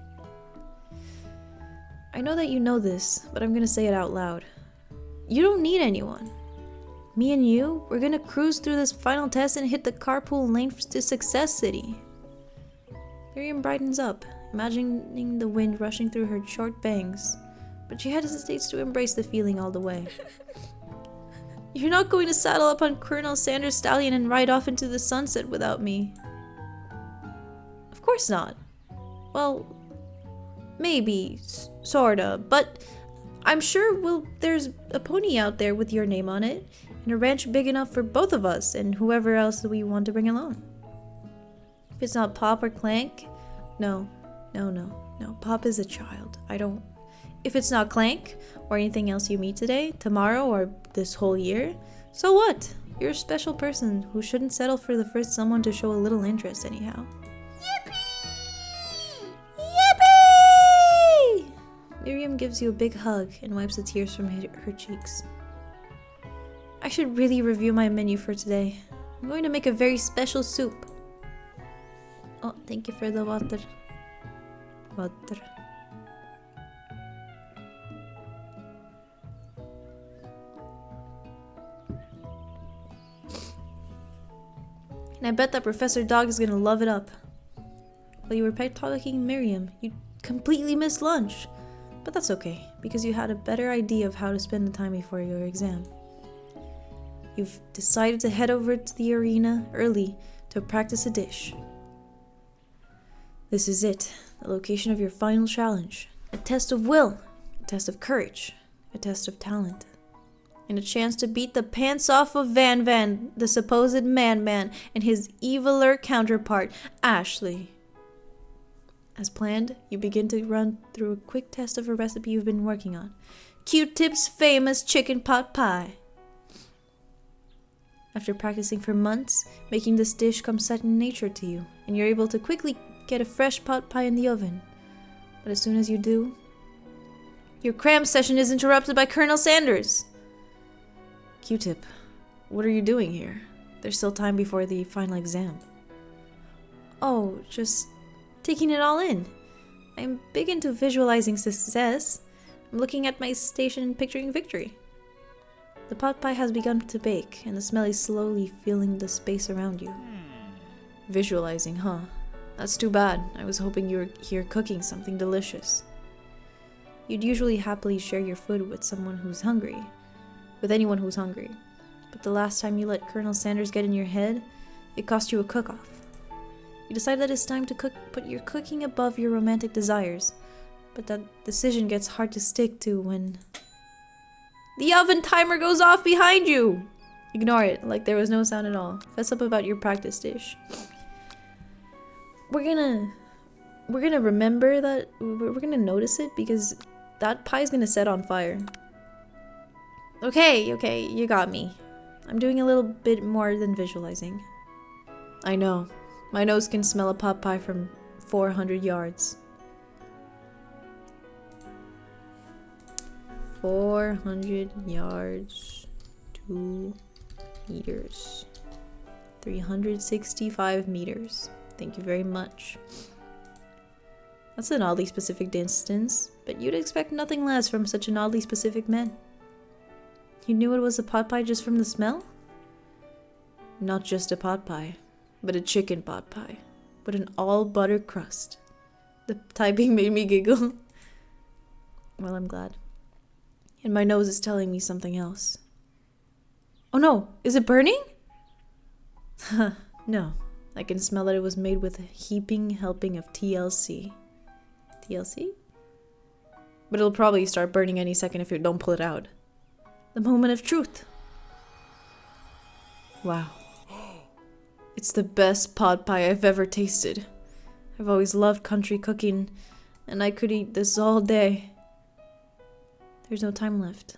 Speaker 1: I I know that you know this, but I'm gonna say it out loud. You don't need anyone. Me and you, we're gonna cruise through this final test and hit the carpool lane to Success City. Miriam brightens up, imagining the wind rushing through her short bangs, but she hesitates to embrace the feeling all the way. You're not going to saddle up on Colonel Sanders' stallion and ride off into the sunset without me. Of course not. Well, maybe, sorta, but I'm sure there's a pony out there with your name on it, and a ranch big enough for both of us and whoever else that we want to bring along. If it's not Pop or Clank, no, Pop is a child. If it's not Clank, or anything else you meet today, tomorrow, or this whole year, so what? You're a special person who shouldn't settle for the first someone to show a little interest anyhow. Yippee! Yippee! Miriam gives you a big hug and wipes the tears from her cheeks. I should really review my menu for today. I'm going to make a very special soup. Oh, thank you for the water. Water. And I bet that Professor Dog is gonna love it up. While you were talking Miriam, you completely missed lunch. But that's okay, because you had a better idea of how to spend the time before your exam. You've decided to head over to the arena early to practice a dish. This is it, the location of your final challenge. A test of will, a test of courage, a test of talent, and a chance to beat the pants off of Van Van, the supposed man-man, and his eviler counterpart, Ashley. As planned, you begin to run through a quick test of a recipe you've been working on. Q-Tip's famous chicken pot pie. After practicing for months, making this dish comes second nature to you, and you're able to quickly get a fresh pot pie in the oven. But as soon as you do, your cram session is interrupted by Colonel Sanders. Q-Tip, what are you doing here? There's still time before the final exam. Oh, just taking it all in. I'm big into visualizing success. I'm looking at my station and picturing victory. The pot pie has begun to bake, and the smell is slowly filling the space around you. Visualizing, huh? That's too bad. I was hoping you were here cooking something delicious. You'd usually happily share your food with anyone who's hungry. But the last time you let Colonel Sanders get in your head, it cost you a cook-off. You decide that it's time to put your cooking above your romantic desires. But that decision gets hard to stick to when the oven timer goes off behind you! Ignore it, like there was no sound at all. Fess up about your practice dish. We're gonna remember that, we're gonna notice it because that pie's gonna set on fire. Okay, you got me. I'm doing a little bit more than visualizing. I know. My nose can smell a pot pie from 400 yards. 400 yards, 2 meters, 365 meters. Thank you very much. That's an oddly specific distance, but you'd expect nothing less from such an oddly specific man. You knew it was a pot pie just from the smell? Not just a pot pie, but a chicken pot pie with an all-butter crust. The typing made me giggle. Well, I'm glad. And my nose is telling me something else. Oh no, is it burning? No, I can smell that it was made with a heaping helping of TLC. TLC? But it'll probably start burning any second if you don't pull it out. The moment of truth. Wow. It's the best pot pie I've ever tasted. I've always loved country cooking, and I could eat this all day. There's no time left.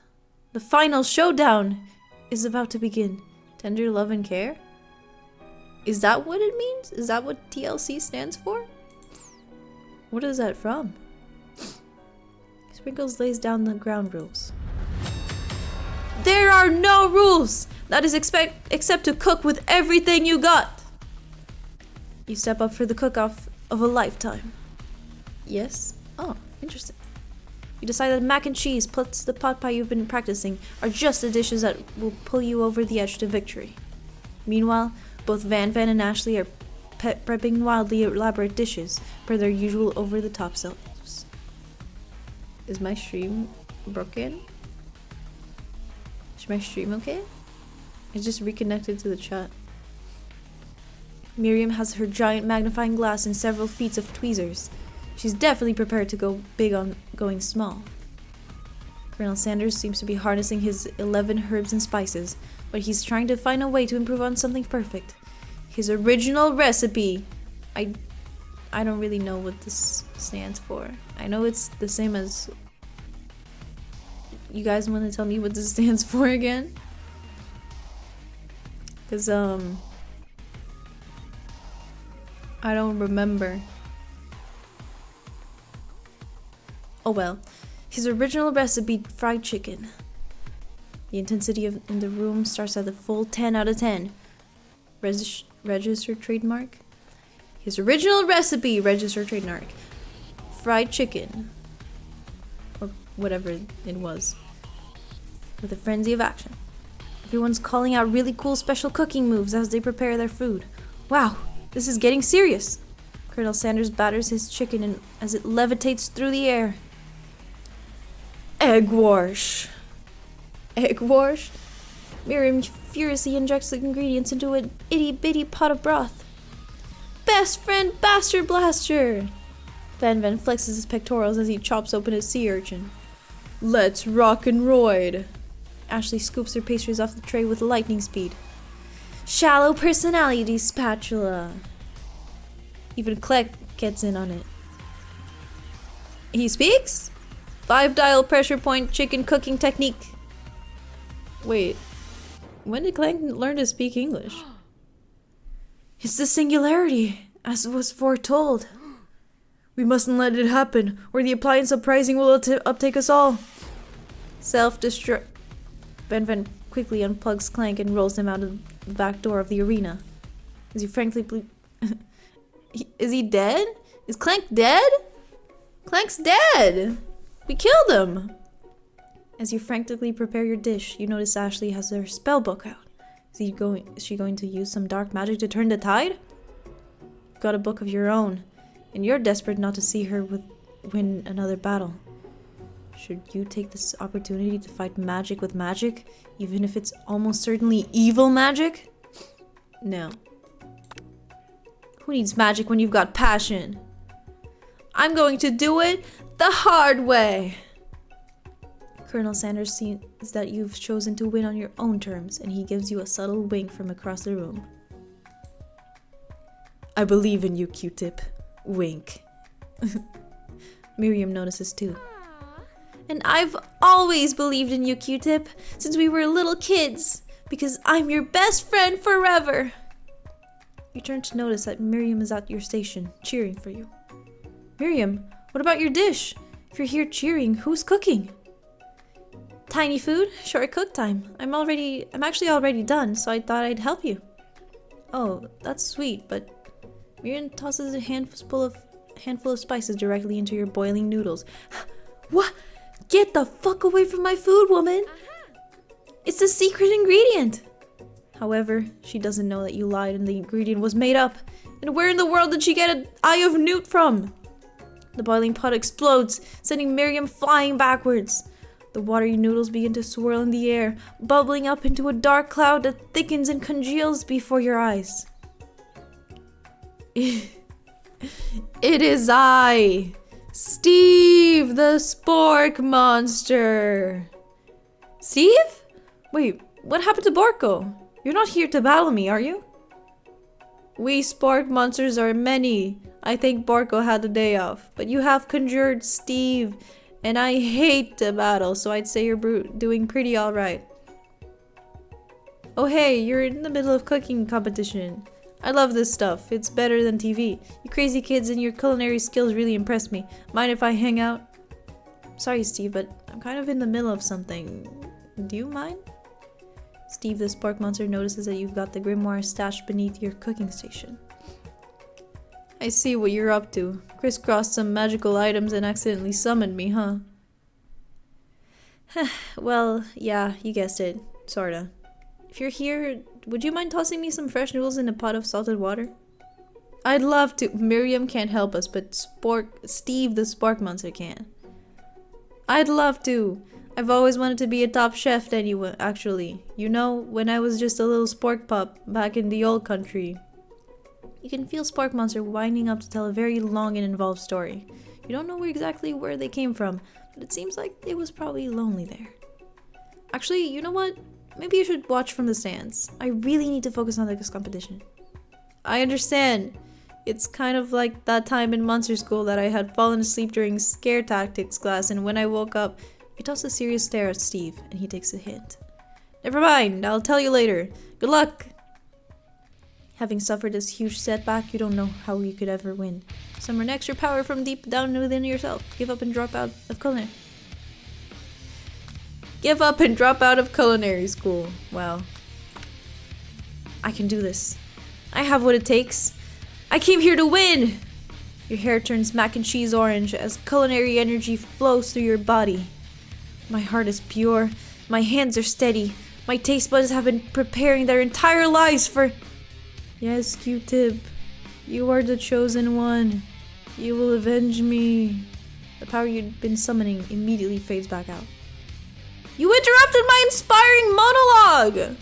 Speaker 1: The final showdown is about to begin. Tender love and care? Is that what it means? Is that what TLC stands for? What is that from? Sprinkles lays down the ground rules. There are no rules! That is except to cook with everything you got! You step up for the cook-off of a lifetime. Yes? Oh, interesting. You decide that mac and cheese plus the pot pie you've been practicing are just the dishes that will pull you over the edge to victory. Meanwhile, both Van Van and Ashley are prepping wildly elaborate dishes per their usual over-the-top selves. Is my stream broken? Is my stream okay? I just reconnected to the chat. Miriam has her giant magnifying glass and several feet of tweezers. She's definitely prepared to go big on going small. Colonel Sanders seems to be harnessing his 11 herbs and spices, but he's trying to find a way to improve on something perfect. His original recipe. I don't really know what this stands for. I know it's the same as... You guys want to tell me what this stands for again? Because, I don't remember. Oh well. His original recipe, fried chicken. The intensity in the room starts at a full 10 out of 10. Registered trademark? His original recipe, registered trademark. Fried chicken. Or whatever it was. With a frenzy of action. Everyone's calling out really cool special cooking moves as they prepare their food. Wow, this is getting serious. Colonel Sanders batters his chicken as it levitates through the air. Egg wash. Egg wash? Miriam furiously injects the ingredients into an itty-bitty pot of broth. Best friend bastard blaster! Van Van flexes his pectorals as he chops open a sea urchin. Let's rock and roid! Ashley scoops her pastries off the tray with lightning speed. Shallow personality spatula. Even Clegg gets in on it. He speaks? 5-dial pressure point chicken cooking technique. Wait, when did Clegg learn to speak English? It's the singularity, as was foretold. We mustn't let it happen, or the appliance uprising will uptake us all. Self-destruct. Van Van quickly unplugs Clank and rolls him out of the back door of the arena. Is he frankly Is he dead? Is Clank dead? Clank's dead! We killed him! As you frantically prepare your dish, you notice Ashley has her spell book out. Is she going to use some dark magic to turn the tide? You've got a book of your own, and you're desperate not to see her win another battle. Should you take this opportunity to fight magic with magic, even if it's almost certainly evil magic? No. Who needs magic when you've got passion? I'm going to do it the hard way! Colonel Sanders sees that you've chosen to win on your own terms, and he gives you a subtle wink from across the room. I believe in you, Q-Tip. Wink. Miriam notices too. And I've always believed in you, Q-Tip, since we were little kids, because I'm your best friend forever. You turn to notice that Miriam is at your station, cheering for you. Miriam, what about your dish? If you're here cheering, who's cooking? Tiny food? Short cook time. I'm actually already done, so I thought I'd help you. Oh, that's sweet, but Miriam tosses a handful of spices directly into your boiling noodles. What? Get the fuck away from my food, woman! It's the secret ingredient! However, she doesn't know that you lied and the ingredient was made up. And where in the world did she get an Eye of Newt from? The boiling pot explodes, sending Miriam flying backwards. The watery noodles begin to swirl in the air, bubbling up into a dark cloud that thickens and congeals before your eyes. It is I, Steve the Spork Monster. Steve? Wait, what happened to Borko? You're not here to battle me, are you? We Spork Monsters are many. I think Borko had the day off, but you have conjured Steve, and I hate to battle, so I'd say you're doing pretty alright. Oh hey, you're in the middle of cooking competition. I love this stuff. It's better than TV. You crazy kids and your culinary skills really impress me. Mind if I hang out? Sorry, Steve, but I'm kind of in the middle of something. Do you mind? Steve the Spork Monster notices that you've got the grimoire stashed beneath your cooking station. I see what you're up to. Crisscrossed some magical items and accidentally summoned me, huh? Well, yeah, you guessed it. Sorta. If you're here, would you mind tossing me some fresh noodles in a pot of salted water? I'd love to. Miriam can't help us, but Steve the Spark Monster can. I'd love to. I've always wanted to be a top chef anyway, actually. You know, when I was just a little spork pup back in the old country. You can feel Spark Monster winding up to tell a very long and involved story. You don't know exactly where they came from, but it seems like it was probably lonely there. Actually, you know what? Maybe you should watch from the stands. I really need to focus on this competition. I understand. It's kind of like that time in Monster School that I had fallen asleep during scare tactics class, and when I woke up, he tossed a serious stare at Steve, and he takes a hint. Never mind, I'll tell you later. Good luck! Having suffered this huge setback, you don't know how you could ever win. Summon extra power from deep down within yourself. Give up and drop out of culinary. Give up and drop out of culinary school. Wow. I can do this. I have what it takes. I came here to win! Your hair turns mac and cheese orange as culinary energy flows through your body. My heart is pure. My hands are steady. My taste buds have been preparing their entire lives for... Yes, Q-Tip. You are the chosen one. You will avenge me. The power you'd been summoning immediately fades back out. You interrupted my inspiring monologue!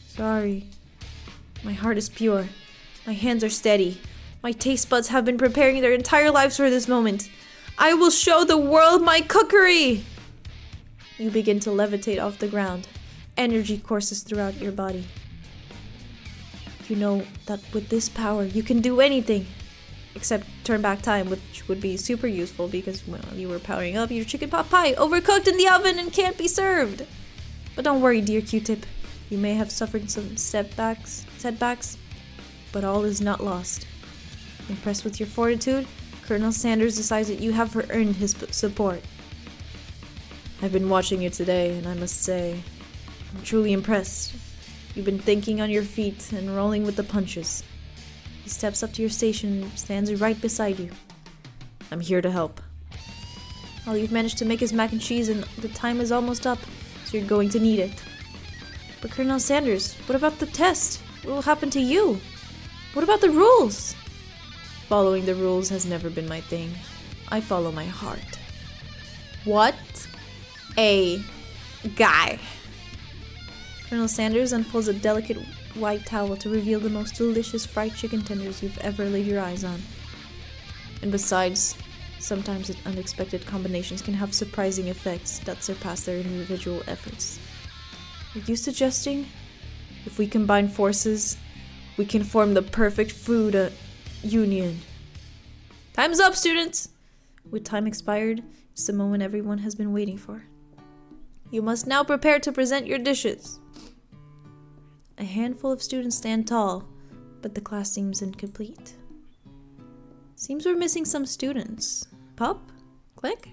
Speaker 1: Sorry. My heart is pure. My hands are steady. My taste buds have been preparing their entire lives for this moment. I will show the world my cookery! You begin to levitate off the ground. Energy courses throughout your body. You know that with this power, you can do anything. Except turn back time, which would be super useful because, well, you were powering up your chicken pot pie, overcooked in the oven and can't be served. But don't worry, dear Q-Tip. You may have suffered some setbacks, but all is not lost. Impressed with your fortitude, Colonel Sanders decides that you have earned his support. I've been watching you today, and I must say, I'm truly impressed. You've been thinking on your feet and rolling with the punches. He steps up to your station and stands right beside you. I'm here to help. Well, you've managed to make his mac and cheese and the time is almost up, so you're going to need it. But Colonel Sanders, what about the test? What will happen to you? What about the rules? Following the rules has never been my thing. I follow my heart. What a guy. Colonel Sanders unfolds a delicate white towel to reveal the most delicious fried chicken tenders you've ever laid your eyes on. And besides, sometimes unexpected combinations can have surprising effects that surpass their individual efforts. Are you suggesting, if we combine forces, we can form the perfect food union? Time's up, students! With time expired, it's the moment everyone has been waiting for. You must now prepare to present your dishes. A handful of students stand tall, but the class seems incomplete. Seems we're missing some students. Pop? Click?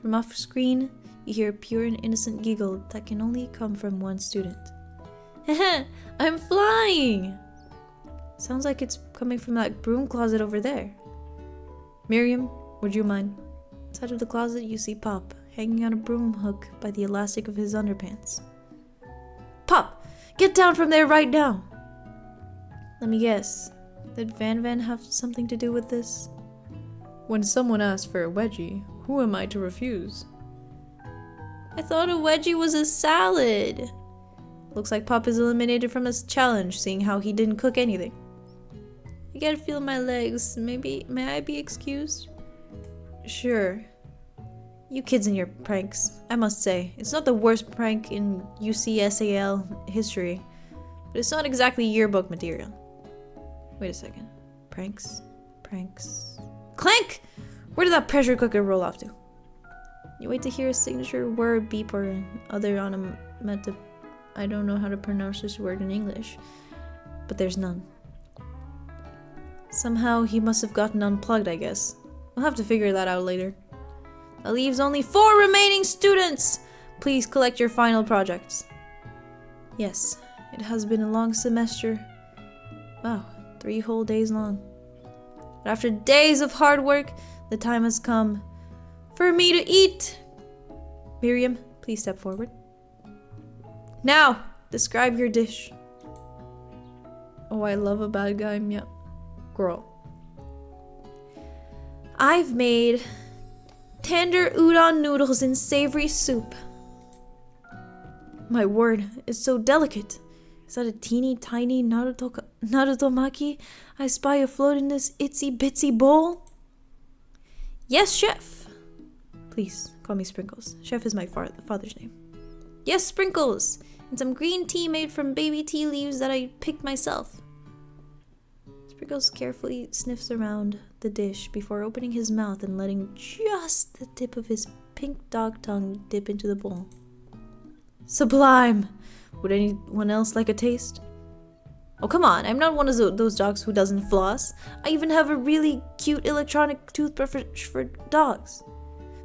Speaker 1: From off screen, you hear a pure and innocent giggle that can only come from one student. Heh, I'm flying! Sounds like it's coming from that broom closet over there. Miriam, would you mind? Inside of the closet, you see Pop, hanging on a broom hook by the elastic of his underpants. Pop! Get down from there right now! Let me guess. Did Van Van have something to do with this? When someone asks for a wedgie, who am I to refuse? I thought a wedgie was a salad. Looks like Pop is eliminated from this challenge, seeing how he didn't cook anything. I gotta feel my legs. May I be excused? Sure. You kids and your pranks. I must say, it's not the worst prank in UCSAL history, but it's not exactly yearbook material. Wait a second. Pranks? Clank! Where did that pressure cooker roll off to? You wait to hear a signature word beep or other onomatopoeia. I don't know how to pronounce this word in English, but there's none. Somehow he must have gotten unplugged, I guess. We'll have to figure that out later. That leaves only 4 remaining students! Please collect your final projects. Yes, it has been a long semester. Wow, 3 whole days long. But after days of hard work, the time has come for me to eat. Miriam, please step forward. Now, describe your dish. Oh, I love a bad guy, yeah. Girl. I've made tender udon noodles in savory soup. My word, it's so delicate. Is that a teeny tiny Naruto maki I spy afloat in this itsy bitsy bowl? Yes, chef. Please, call me Sprinkles. Chef is my father's name. Yes, Sprinkles. And some green tea made from baby tea leaves that I picked myself. Sprinkles carefully sniffs around the dish before opening his mouth and letting just the tip of his pink dog tongue dip into the bowl. Sublime! Would anyone else like a taste? Oh, come on. I'm not one of those dogs who doesn't floss. I even have a really cute electronic toothbrush for dogs.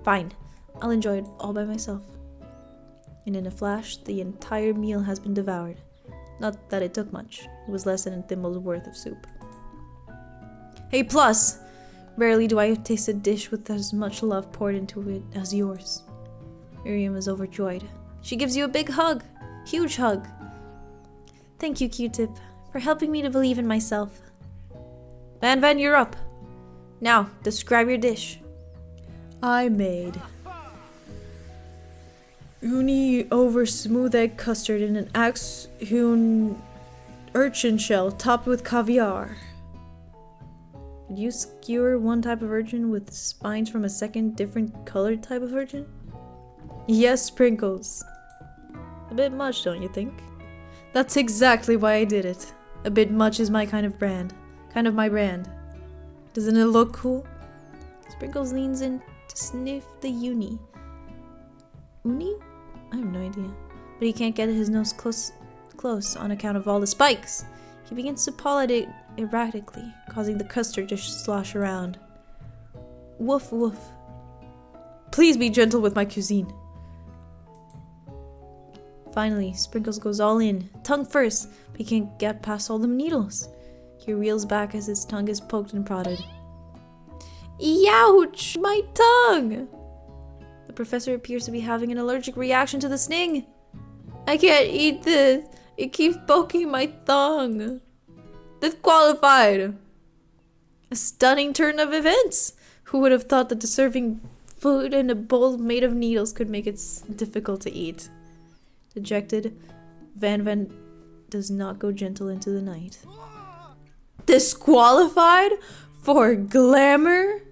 Speaker 1: Fine. I'll enjoy it all by myself. And in a flash, the entire meal has been devoured. Not that it took much. It was less than a thimble's worth of soup. Hey, plus! Rarely do I taste a dish with as much love poured into it as yours. Miriam is overjoyed. She gives you a big hug. Huge hug. Thank you, Q-Tip, for helping me to believe in myself. Van, you're up. Now, describe your dish. I made uni over smooth egg custard in an axe-hewn urchin shell topped with caviar. Did you skewer one type of urchin with spines from a second different colored type of urchin? Yes, Sprinkles. A bit much, don't you think? That's exactly why I did it. A bit much is my kind of my brand. Doesn't it look cool? Sprinkles leans in to sniff the uni. Uni? I have no idea. But he can't get his nose close on account of all the spikes. He begins to paw at it erratically, causing the custard to slosh around. Woof woof. Please be gentle with my cuisine. Finally, Sprinkles goes all in, tongue first, but he can't get past all the needles. He reels back as his tongue is poked and prodded. Youch! My tongue! The professor appears to be having an allergic reaction to the sting. I can't eat this. It keeps poking my tongue. Disqualified! A stunning turn of events! Who would have thought that the serving food in a bowl made of needles could make it difficult to eat? Dejected, Van does not go gentle into the night. Disqualified? For glamour?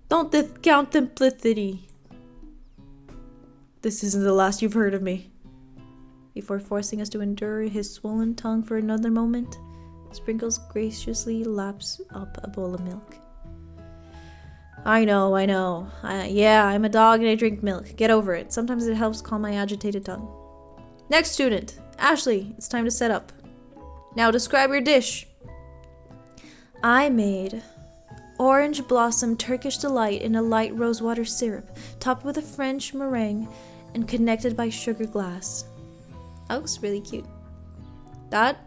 Speaker 1: Don't discount simplicity. This isn't the last you've heard of me. Before forcing us to endure his swollen tongue for another moment, Sprinkles graciously laps up a bowl of milk. I know. Yeah, I'm a dog and I drink milk. Get over it. Sometimes it helps calm my agitated tongue. Next student, Ashley, it's time to set up. Now describe your dish. I made orange blossom Turkish delight in a light rosewater syrup, topped with a French meringue and connected by sugar glass. That looks really cute. That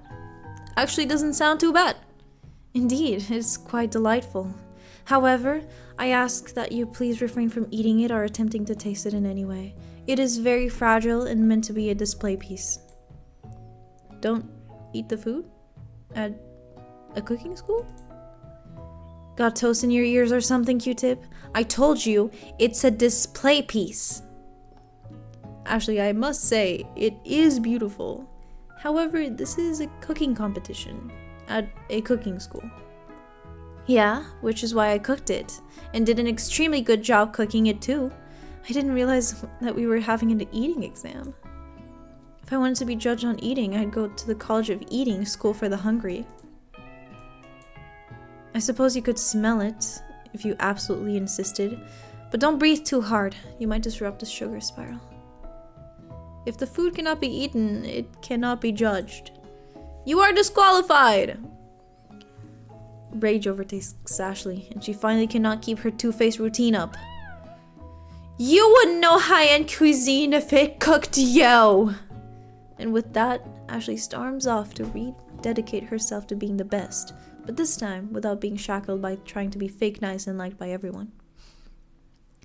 Speaker 1: actually doesn't sound too bad. Indeed, it's quite delightful. However, I ask that you please refrain from eating it or attempting to taste it in any way. It is very fragile and meant to be a display piece. Don't eat the food? At a cooking school? Got toast in your ears or something, Q-Tip? I told you, it's a display piece. Actually, I must say, it is beautiful. However, this is a cooking competition at a cooking school. Yeah, which is why I cooked it, and did an extremely good job cooking it too. I didn't realize that we were having an eating exam. If I wanted to be judged on eating, I'd go to the College of Eating, School for the Hungry. I suppose you could smell it, if you absolutely insisted, but don't breathe too hard. You might disrupt the sugar spiral. If the food cannot be eaten, it cannot be judged. You are disqualified! Rage overtakes Ashley, and she finally cannot keep her two-faced routine up. You wouldn't know high-end cuisine if it cooked you! And with that, Ashley storms off to rededicate herself to being the best, but this time without being shackled by trying to be fake nice and liked by everyone.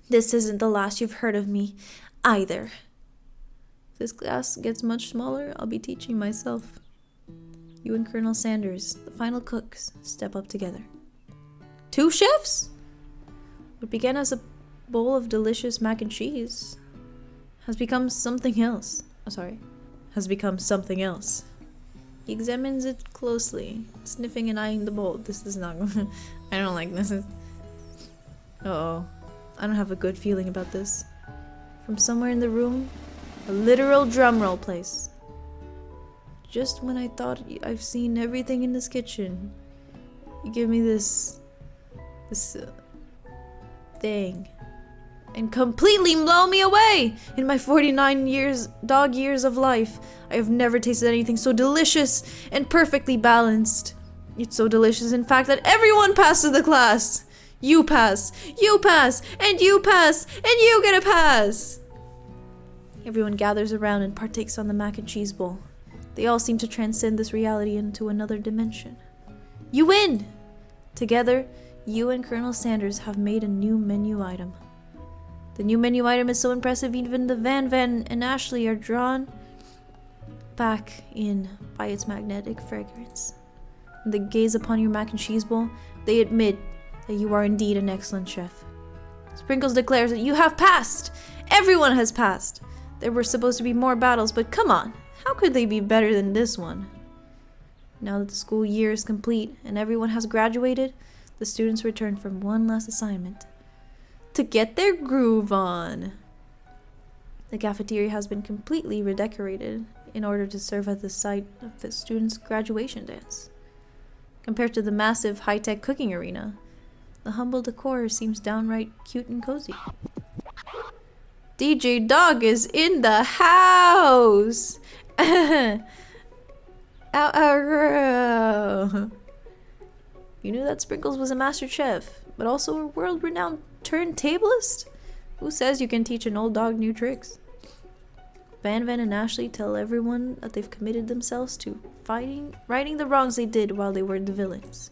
Speaker 1: This isn't the last you've heard of me. either. If this class gets much smaller, I'll be teaching myself. You and Colonel Sanders, the final cooks, step up together. 2 chefs? What began as a bowl of delicious mac and cheese has become something else. Has become something else. He examines it closely, sniffing and eyeing the bowl. This is not I don't like this. Uh-oh. I don't have a good feeling about this. From somewhere in the room, a literal drumroll plays. Just when I thought I've seen everything in this kitchen, you give me this thing and completely blow me away. In my 49 dog years of life, I have never tasted anything so delicious and perfectly balanced. It's so delicious, in fact, that everyone passes the class. You pass, and you pass, and you get a pass. Everyone gathers around and partakes on the mac and cheese bowl. They all seem to transcend this reality into another dimension. You win! Together, you and Colonel Sanders have made a new menu item. The new menu item is so impressive, even the Van and Ashley are drawn back in by its magnetic fragrance. When they gaze upon your mac and cheese bowl, they admit that you are indeed an excellent chef. Sprinkles declares that you have passed! Everyone has passed! There were supposed to be more battles, but come on! How could they be better than this one? Now that the school year is complete and everyone has graduated, the students return from one last assignment. To get their groove on. The cafeteria has been completely redecorated in order to serve as the site of the students' graduation dance. Compared to the massive high-tech cooking arena, the humble decor seems downright cute and cozy. DJ Dog is in the house! Ow, ow. You knew that Sprinkles was a master chef, but also a world-renowned turntablist? Who says you can teach an old dog new tricks? Van and Ashley tell everyone that they've committed themselves to righting the wrongs they did while they were the villains.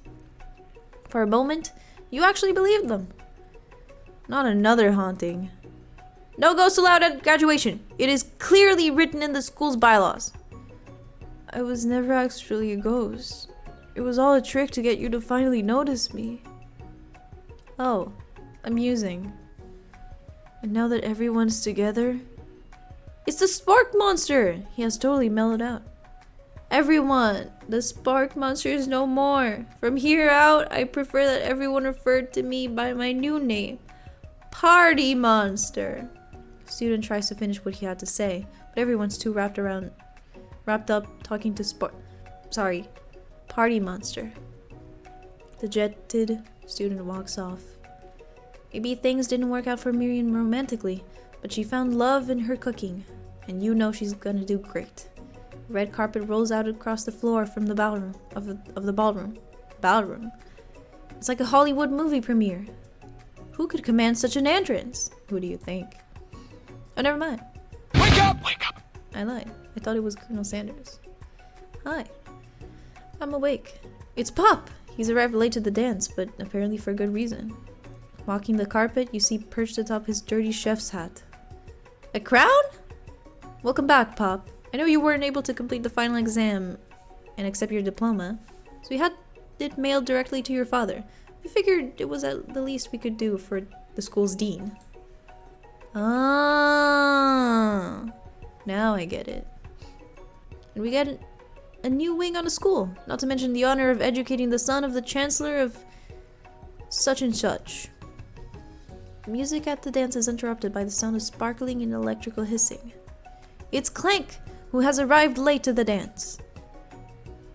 Speaker 1: For a moment, you actually believed them. Not another haunting. No ghosts allowed at graduation. It is clearly written in the school's bylaws. I was never actually a ghost. It was all a trick to get you to finally notice me. Oh, amusing. And now that everyone's together... It's the Spark Monster! He has totally mellowed out. Everyone, the Spark Monster is no more. From here out, I prefer that everyone referred to me by my new name. Party Monster. Student tries to finish what he had to say, but everyone's too wrapped up talking to Party Monster. The jetted student walks off. Maybe things didn't work out for Miriam romantically, but she found love in her cooking, and you know she's gonna do great. A red carpet rolls out across the floor from the ballroom of the ballroom. Ballroom. It's like a Hollywood movie premiere. Who could command such an entrance? Who do you think? Oh, never mind.
Speaker 2: Wake up! Wake up!
Speaker 1: I lied. I thought it was Colonel Sanders. Hi. I'm awake. It's Pop! He's arrived late to the dance, but apparently for good reason. Walking the carpet, you see perched atop his dirty chef's hat. A crown? Welcome back, Pop. I know you weren't able to complete the final exam and accept your diploma, so we had it mailed directly to your father. We figured it was at the least we could do for the school's dean. Ah, now I get it. And we get a new wing on the school, not to mention the honor of educating the son of the chancellor of such and such. Music at the dance is interrupted by the sound of sparkling and electrical hissing. It's Clank, who has arrived late to the dance.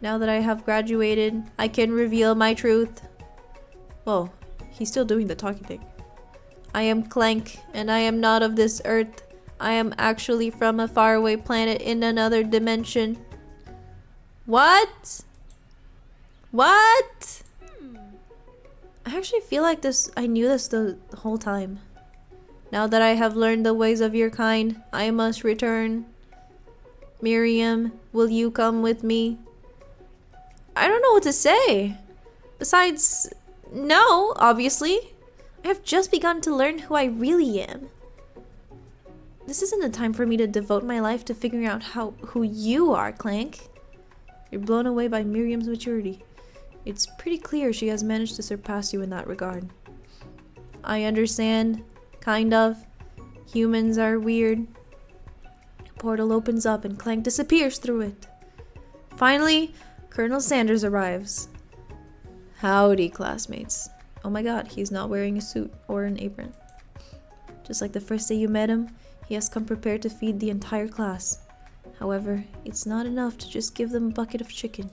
Speaker 1: Now that I have graduated, I can reveal my truth. Whoa, he's still doing the talking thing. I am Clank, and I am not of this earth. I am actually from a faraway planet in another dimension. What? What? I actually feel like I knew this the whole time. Now that I have learned the ways of your kind, I must return. Miriam, will you come with me? I don't know what to say. Besides, no, obviously. I have just begun to learn who I really am. This isn't the time for me to devote my life to figuring out who you are, Clank. You're blown away by Miriam's maturity. It's pretty clear she has managed to surpass you in that regard. I understand, kind of. Humans are weird. A portal opens up and Clank disappears through it. Finally, Colonel Sanders arrives. Howdy, classmates. Oh my god, he's not wearing a suit or an apron. Just like the first day you met him, he has come prepared to feed the entire class. However, it's not enough to just give them a bucket of chicken.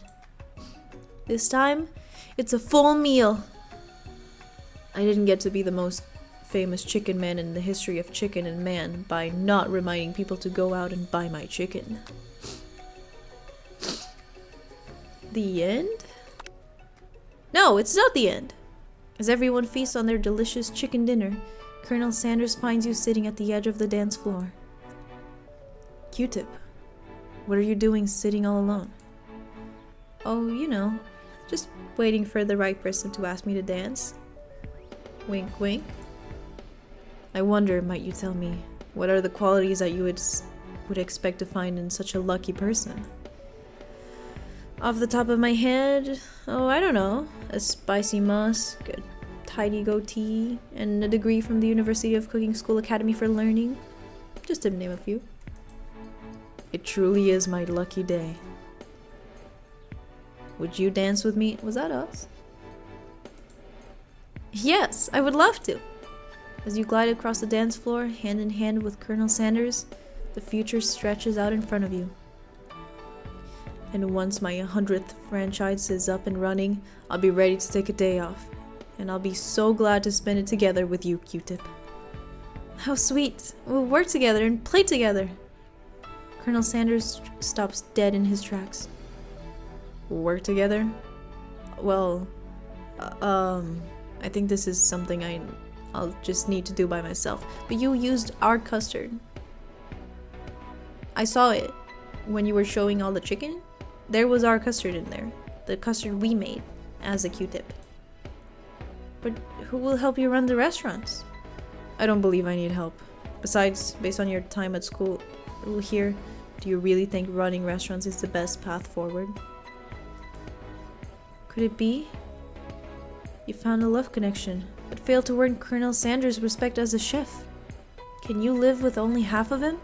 Speaker 1: This time, it's a full meal. I didn't get to be the most famous chicken man in the history of chicken and man by not reminding people to go out and buy my chicken. The end? No, it's not the end. As everyone feasts on their delicious chicken dinner, Colonel Sanders finds you sitting at the edge of the dance floor. Q-Tip, what are you doing sitting all alone? Oh, you know, just waiting for the right person to ask me to dance. Wink, wink. I wonder, might you tell me, what are the qualities that you would expect to find in such a lucky person? Off the top of my head, oh, I don't know. A spicy musk, a tidy goatee, and a degree from the University of Cooking School Academy for Learning. Just to name a few. It truly is my lucky day. Would you dance with me? Was that us? Yes, I would love to. As you glide across the dance floor, hand in hand with Colonel Sanders, the future stretches out in front of you. And once my 100th franchise is up and running, I'll be ready to take a day off. And I'll be so glad to spend it together with you, Q-Tip. How sweet. We'll work together and play together. Colonel Sanders stops dead in his tracks. Work together? Well, I think this is something I'll just need to do by myself. But you used our custard. I saw it when you were showing all the chicken. There was our custard in there. The custard we made as a Q-Tip. But who will help you run the restaurants? I don't believe I need help. Besides, based on your time at school here, do you really think running restaurants is the best path forward? Could it be? You found a love connection, but failed to earn Colonel Sanders' respect as a chef. Can you live with only half of him?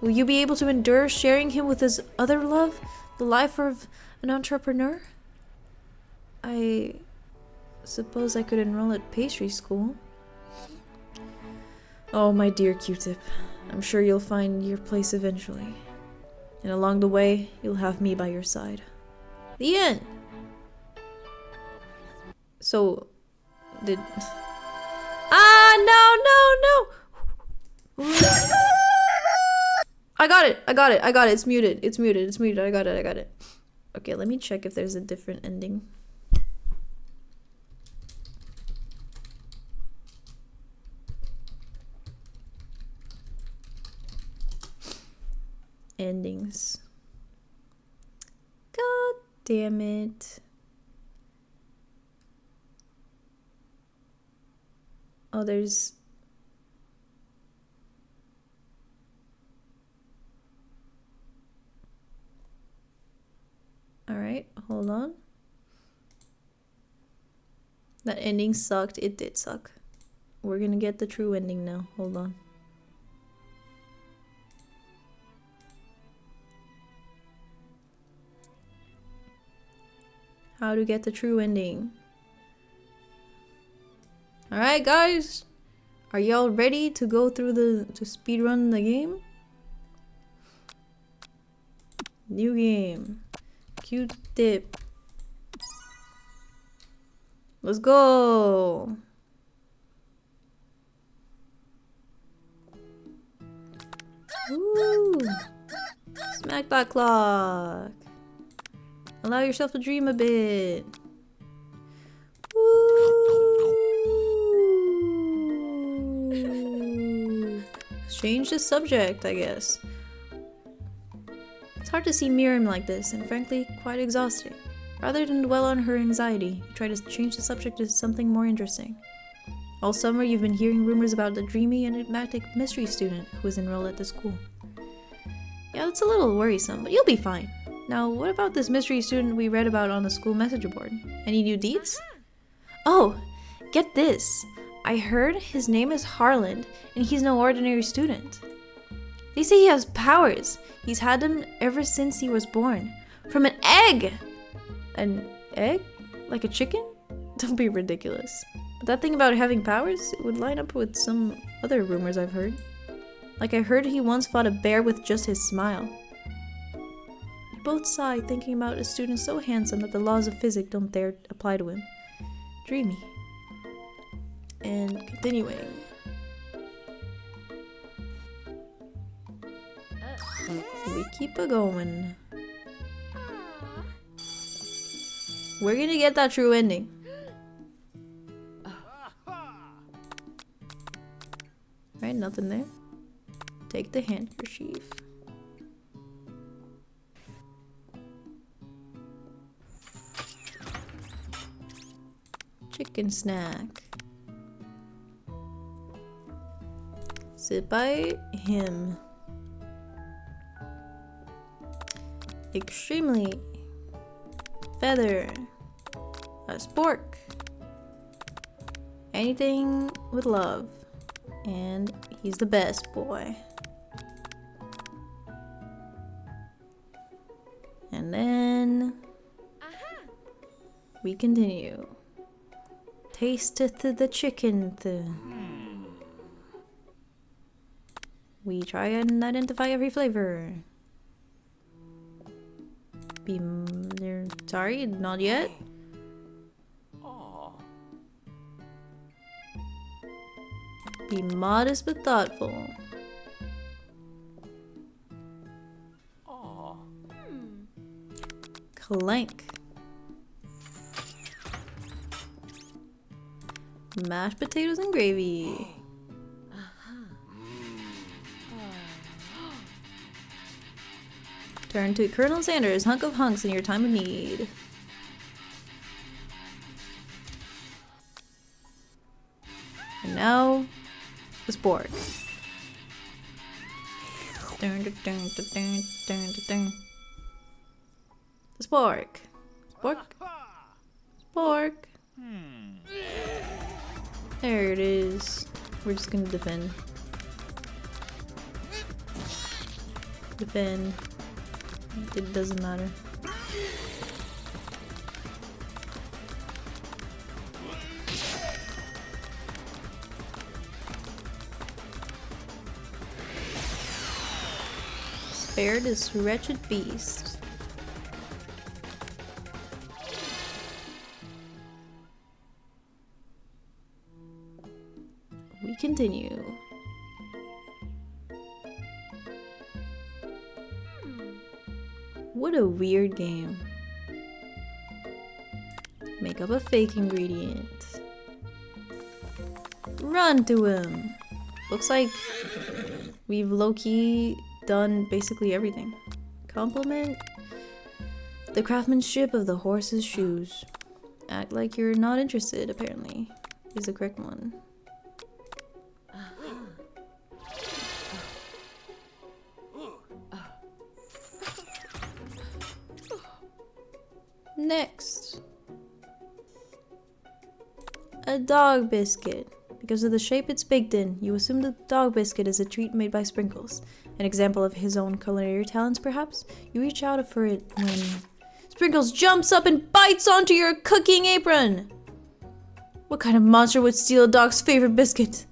Speaker 1: Will you be able to endure sharing him with his other love, the life of an entrepreneur? I suppose I could enroll at pastry school. Oh, my dear Q-Tip, I'm sure you'll find your place eventually. And along the way, you'll have me by your side. The end! So, did... Ah, no! I got it, it's muted, I got it. Okay, let me check if there's a different ending. Endings. God damn it. Oh, there's... Alright, hold on. That ending sucked. It did suck. We're gonna get the true ending now. Hold on. How to get the true ending. Alright guys, are y'all ready to go through to speedrun the game? New game. Q-Tip. Let's go. Woo. Smack that clock. Allow yourself to dream a bit. Woo. Change the subject, I guess. It's hard to see Miriam like this, and frankly, quite exhausting. Rather than dwell on her anxiety, try to change the subject to something more interesting. All summer you've been hearing rumors about the dreamy and enigmatic mystery student who is enrolled at the school. Yeah, that's a little worrisome, but you'll be fine. Now, what about this mystery student we read about on the school message board? Any new deets? Oh, get this. I heard his name is Harland, and he's no ordinary student. They say he has powers. He's had them ever since he was born. From an egg! An egg? Like a chicken? Don't be ridiculous. But that thing about having powers, it would line up with some other rumors I've heard. Like I heard he once fought a bear with just his smile. We both sighed, thinking about a student so handsome that the laws of physics don't dare apply to him. Dreamy. And continuing. We keep it going. We're gonna get that true ending. Right, nothing there. Take the handkerchief. Chicken snack. Sit by him. Extremely. Feather. A spork. Anything with love. And he's the best boy. And then we continue. Tasteth the chicken. We try and identify every flavor. Sorry, not yet. Be modest but thoughtful. Clank. Mashed potatoes and gravy. Turn to Colonel Sanders, hunk of hunks in your time of need. And now, the sport. Dun, dun, dun, dun, dun, dun, dun. The spork. Spork. Spork. There it is. We're just gonna defend. Defend. It doesn't matter. Spare this wretched beast. We continue. What a weird game. Make up a fake ingredient. Run to him. Looks like we've low-key done basically everything. Compliment the craftsmanship of the horse's shoes. Act like you're not interested, apparently, is the correct one. Next, a dog biscuit. Because of the shape it's baked in, you assume the dog biscuit is a treat made by Sprinkles. An example of his own culinary talents, perhaps? You reach out for it when Sprinkles jumps up and bites onto your cooking apron! What kind of monster would steal a dog's favorite biscuit?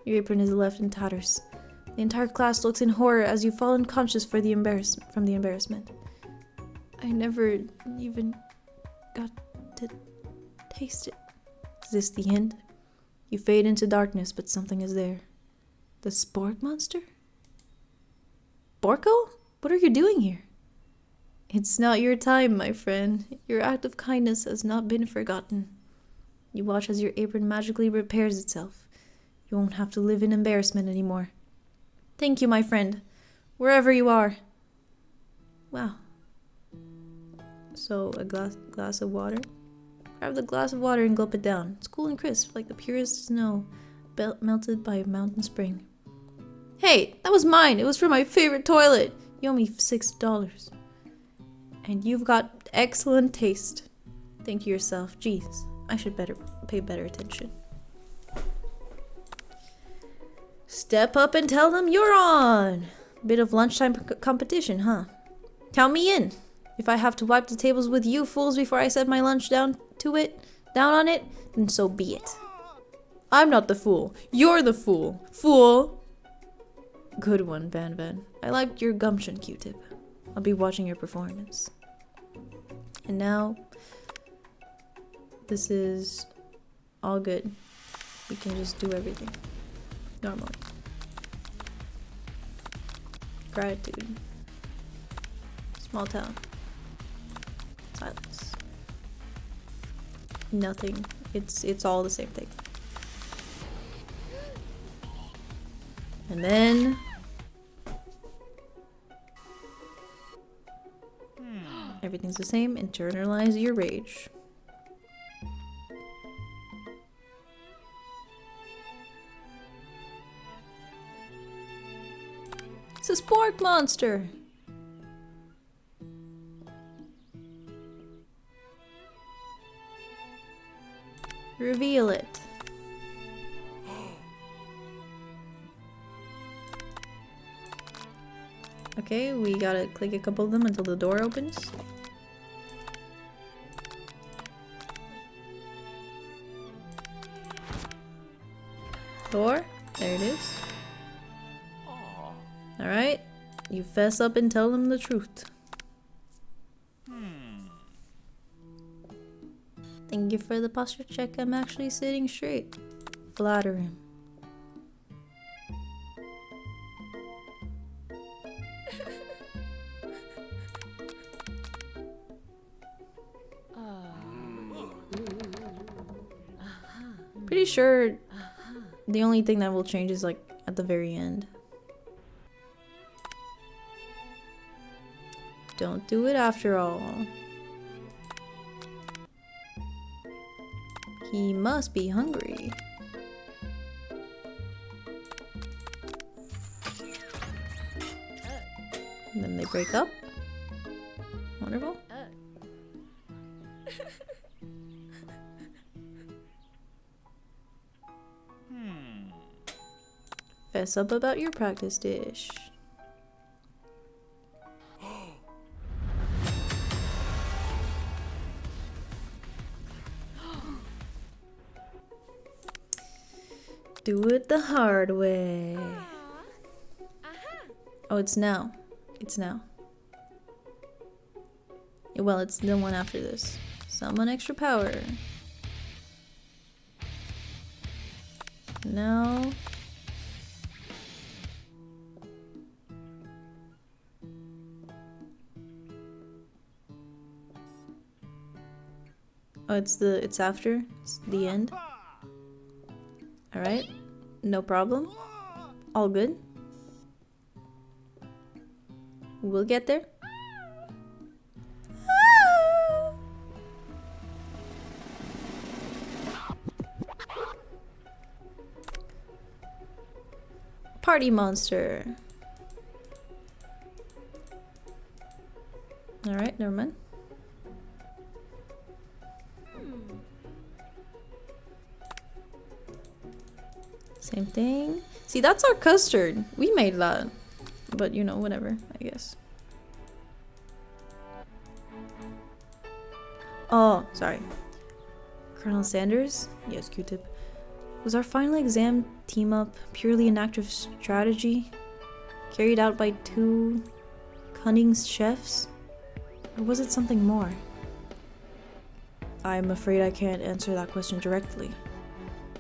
Speaker 1: Your apron is left in tatters. The entire class looks in horror as you fall unconscious from the embarrassment. I never even got to taste it. Is this the end? You fade into darkness, but something is there. The Spork monster? Borko? What are you doing here? It's not your time, my friend. Your act of kindness has not been forgotten. You watch as your apron magically repairs itself. You won't have to live in embarrassment anymore. Thank you, my friend. Wherever you are. Wow. So, a glass of water. Grab the glass of water and gulp it down. It's cool and crisp, like the purest snow melted by a mountain spring. Hey, that was mine. It was for my favorite toilet. You owe me $6. And you've got excellent taste. Think to yourself, geez, I should pay better attention. Step up and tell them you're on. Bit of lunchtime competition, huh? Count me in. If I have to wipe the tables with you fools before I set my lunch down on it, then so be it. I'm not the fool. You're the fool. Fool. Good one, Van Van. I liked your gumption, Q-Tip. I'll be watching your performance. And now, this is all good. We can just do everything normally. Gratitude. Small town. Silence. Nothing. It's all the same thing. And then everything's the same. Internalize your rage. It's a spork monster. Reveal it. Okay, we gotta click a couple of them until the door opens. Door, there it is. Alright, you fess up and tell them the truth. Thank you for the posture check. I'm actually sitting straight. Flatter him. Pretty sure the only thing that will change is like at the very end. Don't do it after all. He must be hungry. And then they break up. Wonderful. Fess up about your practice dish. Do it the hard way. Oh, it's now. It's now. Well, it's the one after this. Summon extra power. No. Oh, it's after. It's the end. Alright. No problem. All good. We'll get there. Party monster. Alright, never mind. Same thing. See, that's our custard. We made that. But, you know, whatever, I guess. Oh, sorry. Colonel Sanders? Yes, Q-Tip. Was our final exam team-up purely an act of strategy? Carried out by two cunning chefs? Or was it something more? I'm afraid I can't answer that question directly.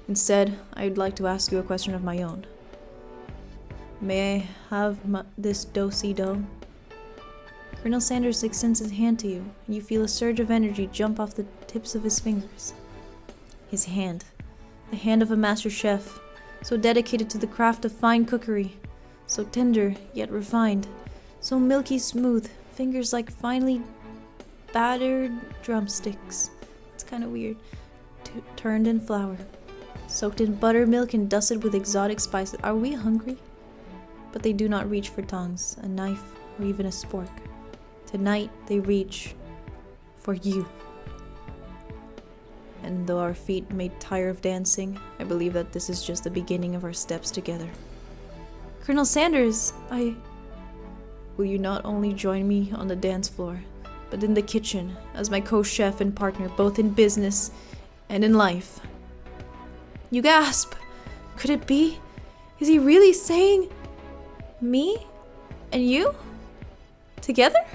Speaker 1: Instead, I'd like to ask you a question of my own. May I have this do-si-do? Colonel Sanders extends his hand to you, and you feel a surge of energy jump off the tips of his fingers. His hand. The hand of a master chef, so dedicated to the craft of fine cookery, so tender yet refined, so milky smooth, fingers like finely battered drumsticks. It's kind of weird. Turned in flour. Soaked in buttermilk and dusted with exotic spices. Are we hungry? But they do not reach for tongs, a knife, or even a spork. Tonight, they reach for you. And though our feet may tire of dancing, I believe that this is just the beginning of our steps together. Colonel Sanders, will you not only join me on the dance floor, but in the kitchen as my co-chef and partner, both in business and in life? You gasp. Could it be? Is he really saying me and you together?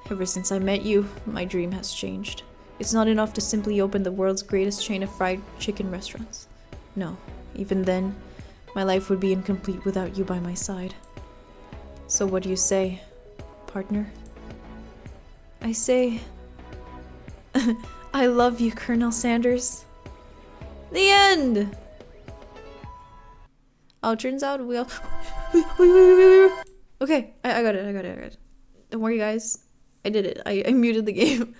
Speaker 1: Ever since I met you, my dream has changed. It's not enough to simply open the world's greatest chain of fried chicken restaurants. No, even then, my life would be incomplete without you by my side. So what do you say, partner? I say, I love you, Colonel Sanders. The end! Oh, turns out we all... Okay, I got it. Don't worry, guys. I did it. I muted the game.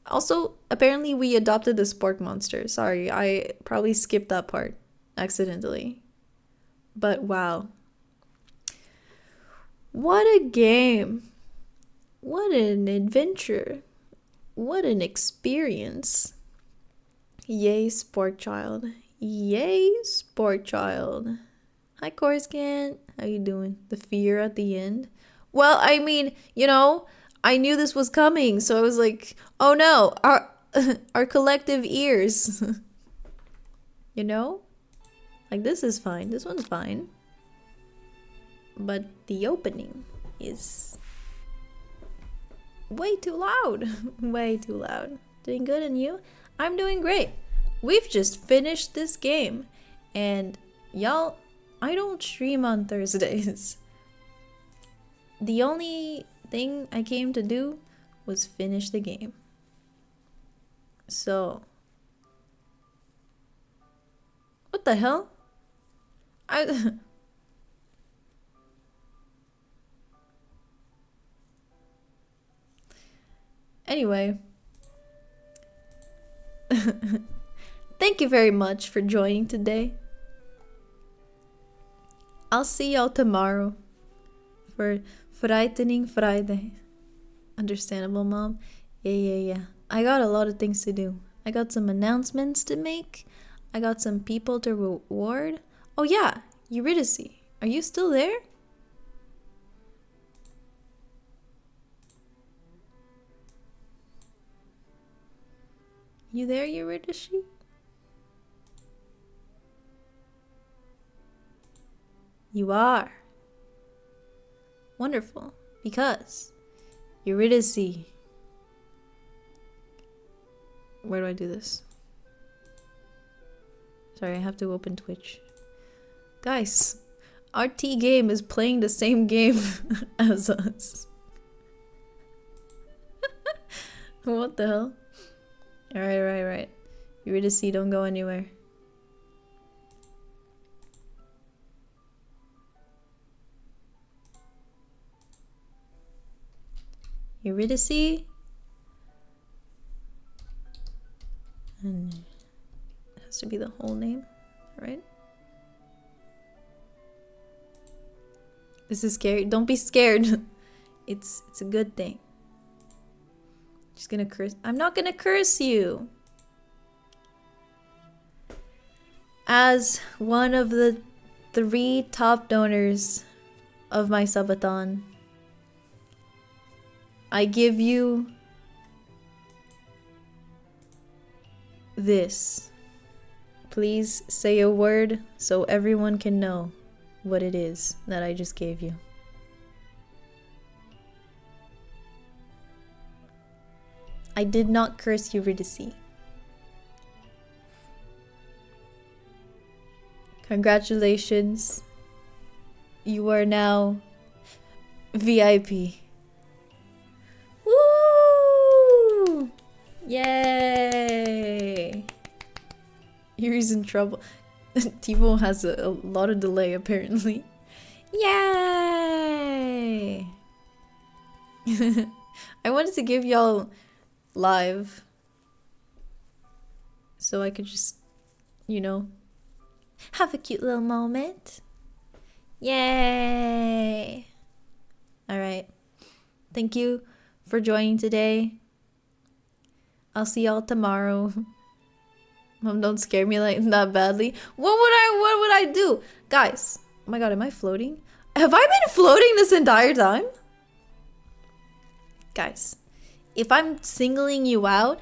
Speaker 1: Also, apparently we adopted the spork monster. Sorry, I probably skipped that part accidentally. But wow. What a game. What an adventure. What an experience. Yay, Spork Child. Yay, Spork Child. Hi, Coruscant. How you doing? The fear at the end. Well, I mean, you know, I knew this was coming, so I was like, oh no, our collective ears. You know? Like, this is fine. This one's fine. But the opening is way too loud. Way too loud. Doing good, and you? I'm doing great. We've just finished this game. And y'all, I don't stream on Thursdays. The only thing I came to do was finish the game. So, what the hell? Anyway, thank you very much for joining today. I'll see y'all tomorrow for Frightening Friday. Understandable, Mom? Yeah. I got a lot of things to do. I got some announcements to make. I got some people to reward. Oh yeah, Eurydice. Are you still there? You there, Eurydice? You are. Wonderful. Because Eurydice. Where do I do this? Sorry, I have to open Twitch. Guys, RT Game is playing the same game as us. What the hell? Alright. Eurydice, don't go anywhere. Eurydice? And it has to be the whole name, right? This is scary. Don't be scared. It's a good thing. Just gonna curse. I'm not gonna curse you. As one of the 3 top donors of my subathon, I give you this. Please say a word so everyone can know what it is that I just gave you. I did not curse Eurydice. Congratulations. You are now VIP. Woo! Yay! Yuri's in trouble. Tivo has a lot of delay apparently. Yay! I wanted to give y'all live so I could just, you know, have a cute little moment. Yay! Alright. Thank you for joining today. I'll see y'all tomorrow. Mom, don't scare me like that badly. What would I do? Guys, oh my god, am I floating? Have I been floating this entire time? Guys, if I'm singling you out,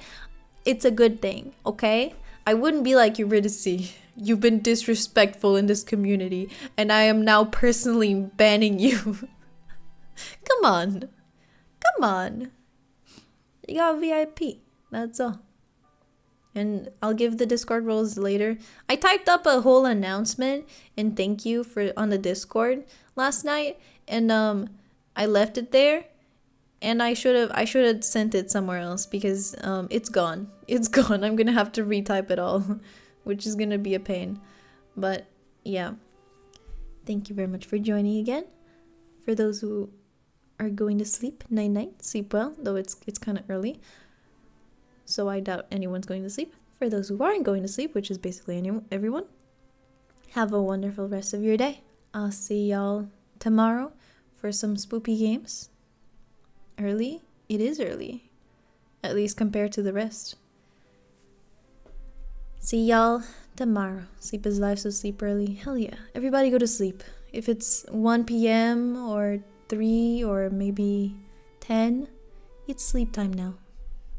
Speaker 1: it's a good thing, okay? I wouldn't be like, Eurydice, you've been disrespectful in this community, and I am now personally banning you. Come on. Come on. You got VIP. That's all. And I'll give the Discord roles later. I typed up a whole announcement and thank you for on the Discord last night, and I left it there, and I should have sent it somewhere else because it's gone. It's gone. I'm gonna have to retype it all, which is gonna be a pain. But yeah, thank you very much for joining again. For those who are going to sleep, night night, sleep well. Though it's kind of early, so I doubt anyone's going to sleep. For those who aren't going to sleep, which is basically everyone, have a wonderful rest of your day. I'll see y'all tomorrow for some spoopy games. Early? It is early, at least compared to the rest. See y'all tomorrow. Sleep is life, so sleep early. Hell yeah. Everybody go to sleep. If it's 1 p.m. or 3 or maybe 10, it's sleep time now.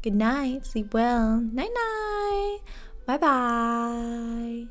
Speaker 1: Good night. Sleep well. Night night. Bye bye.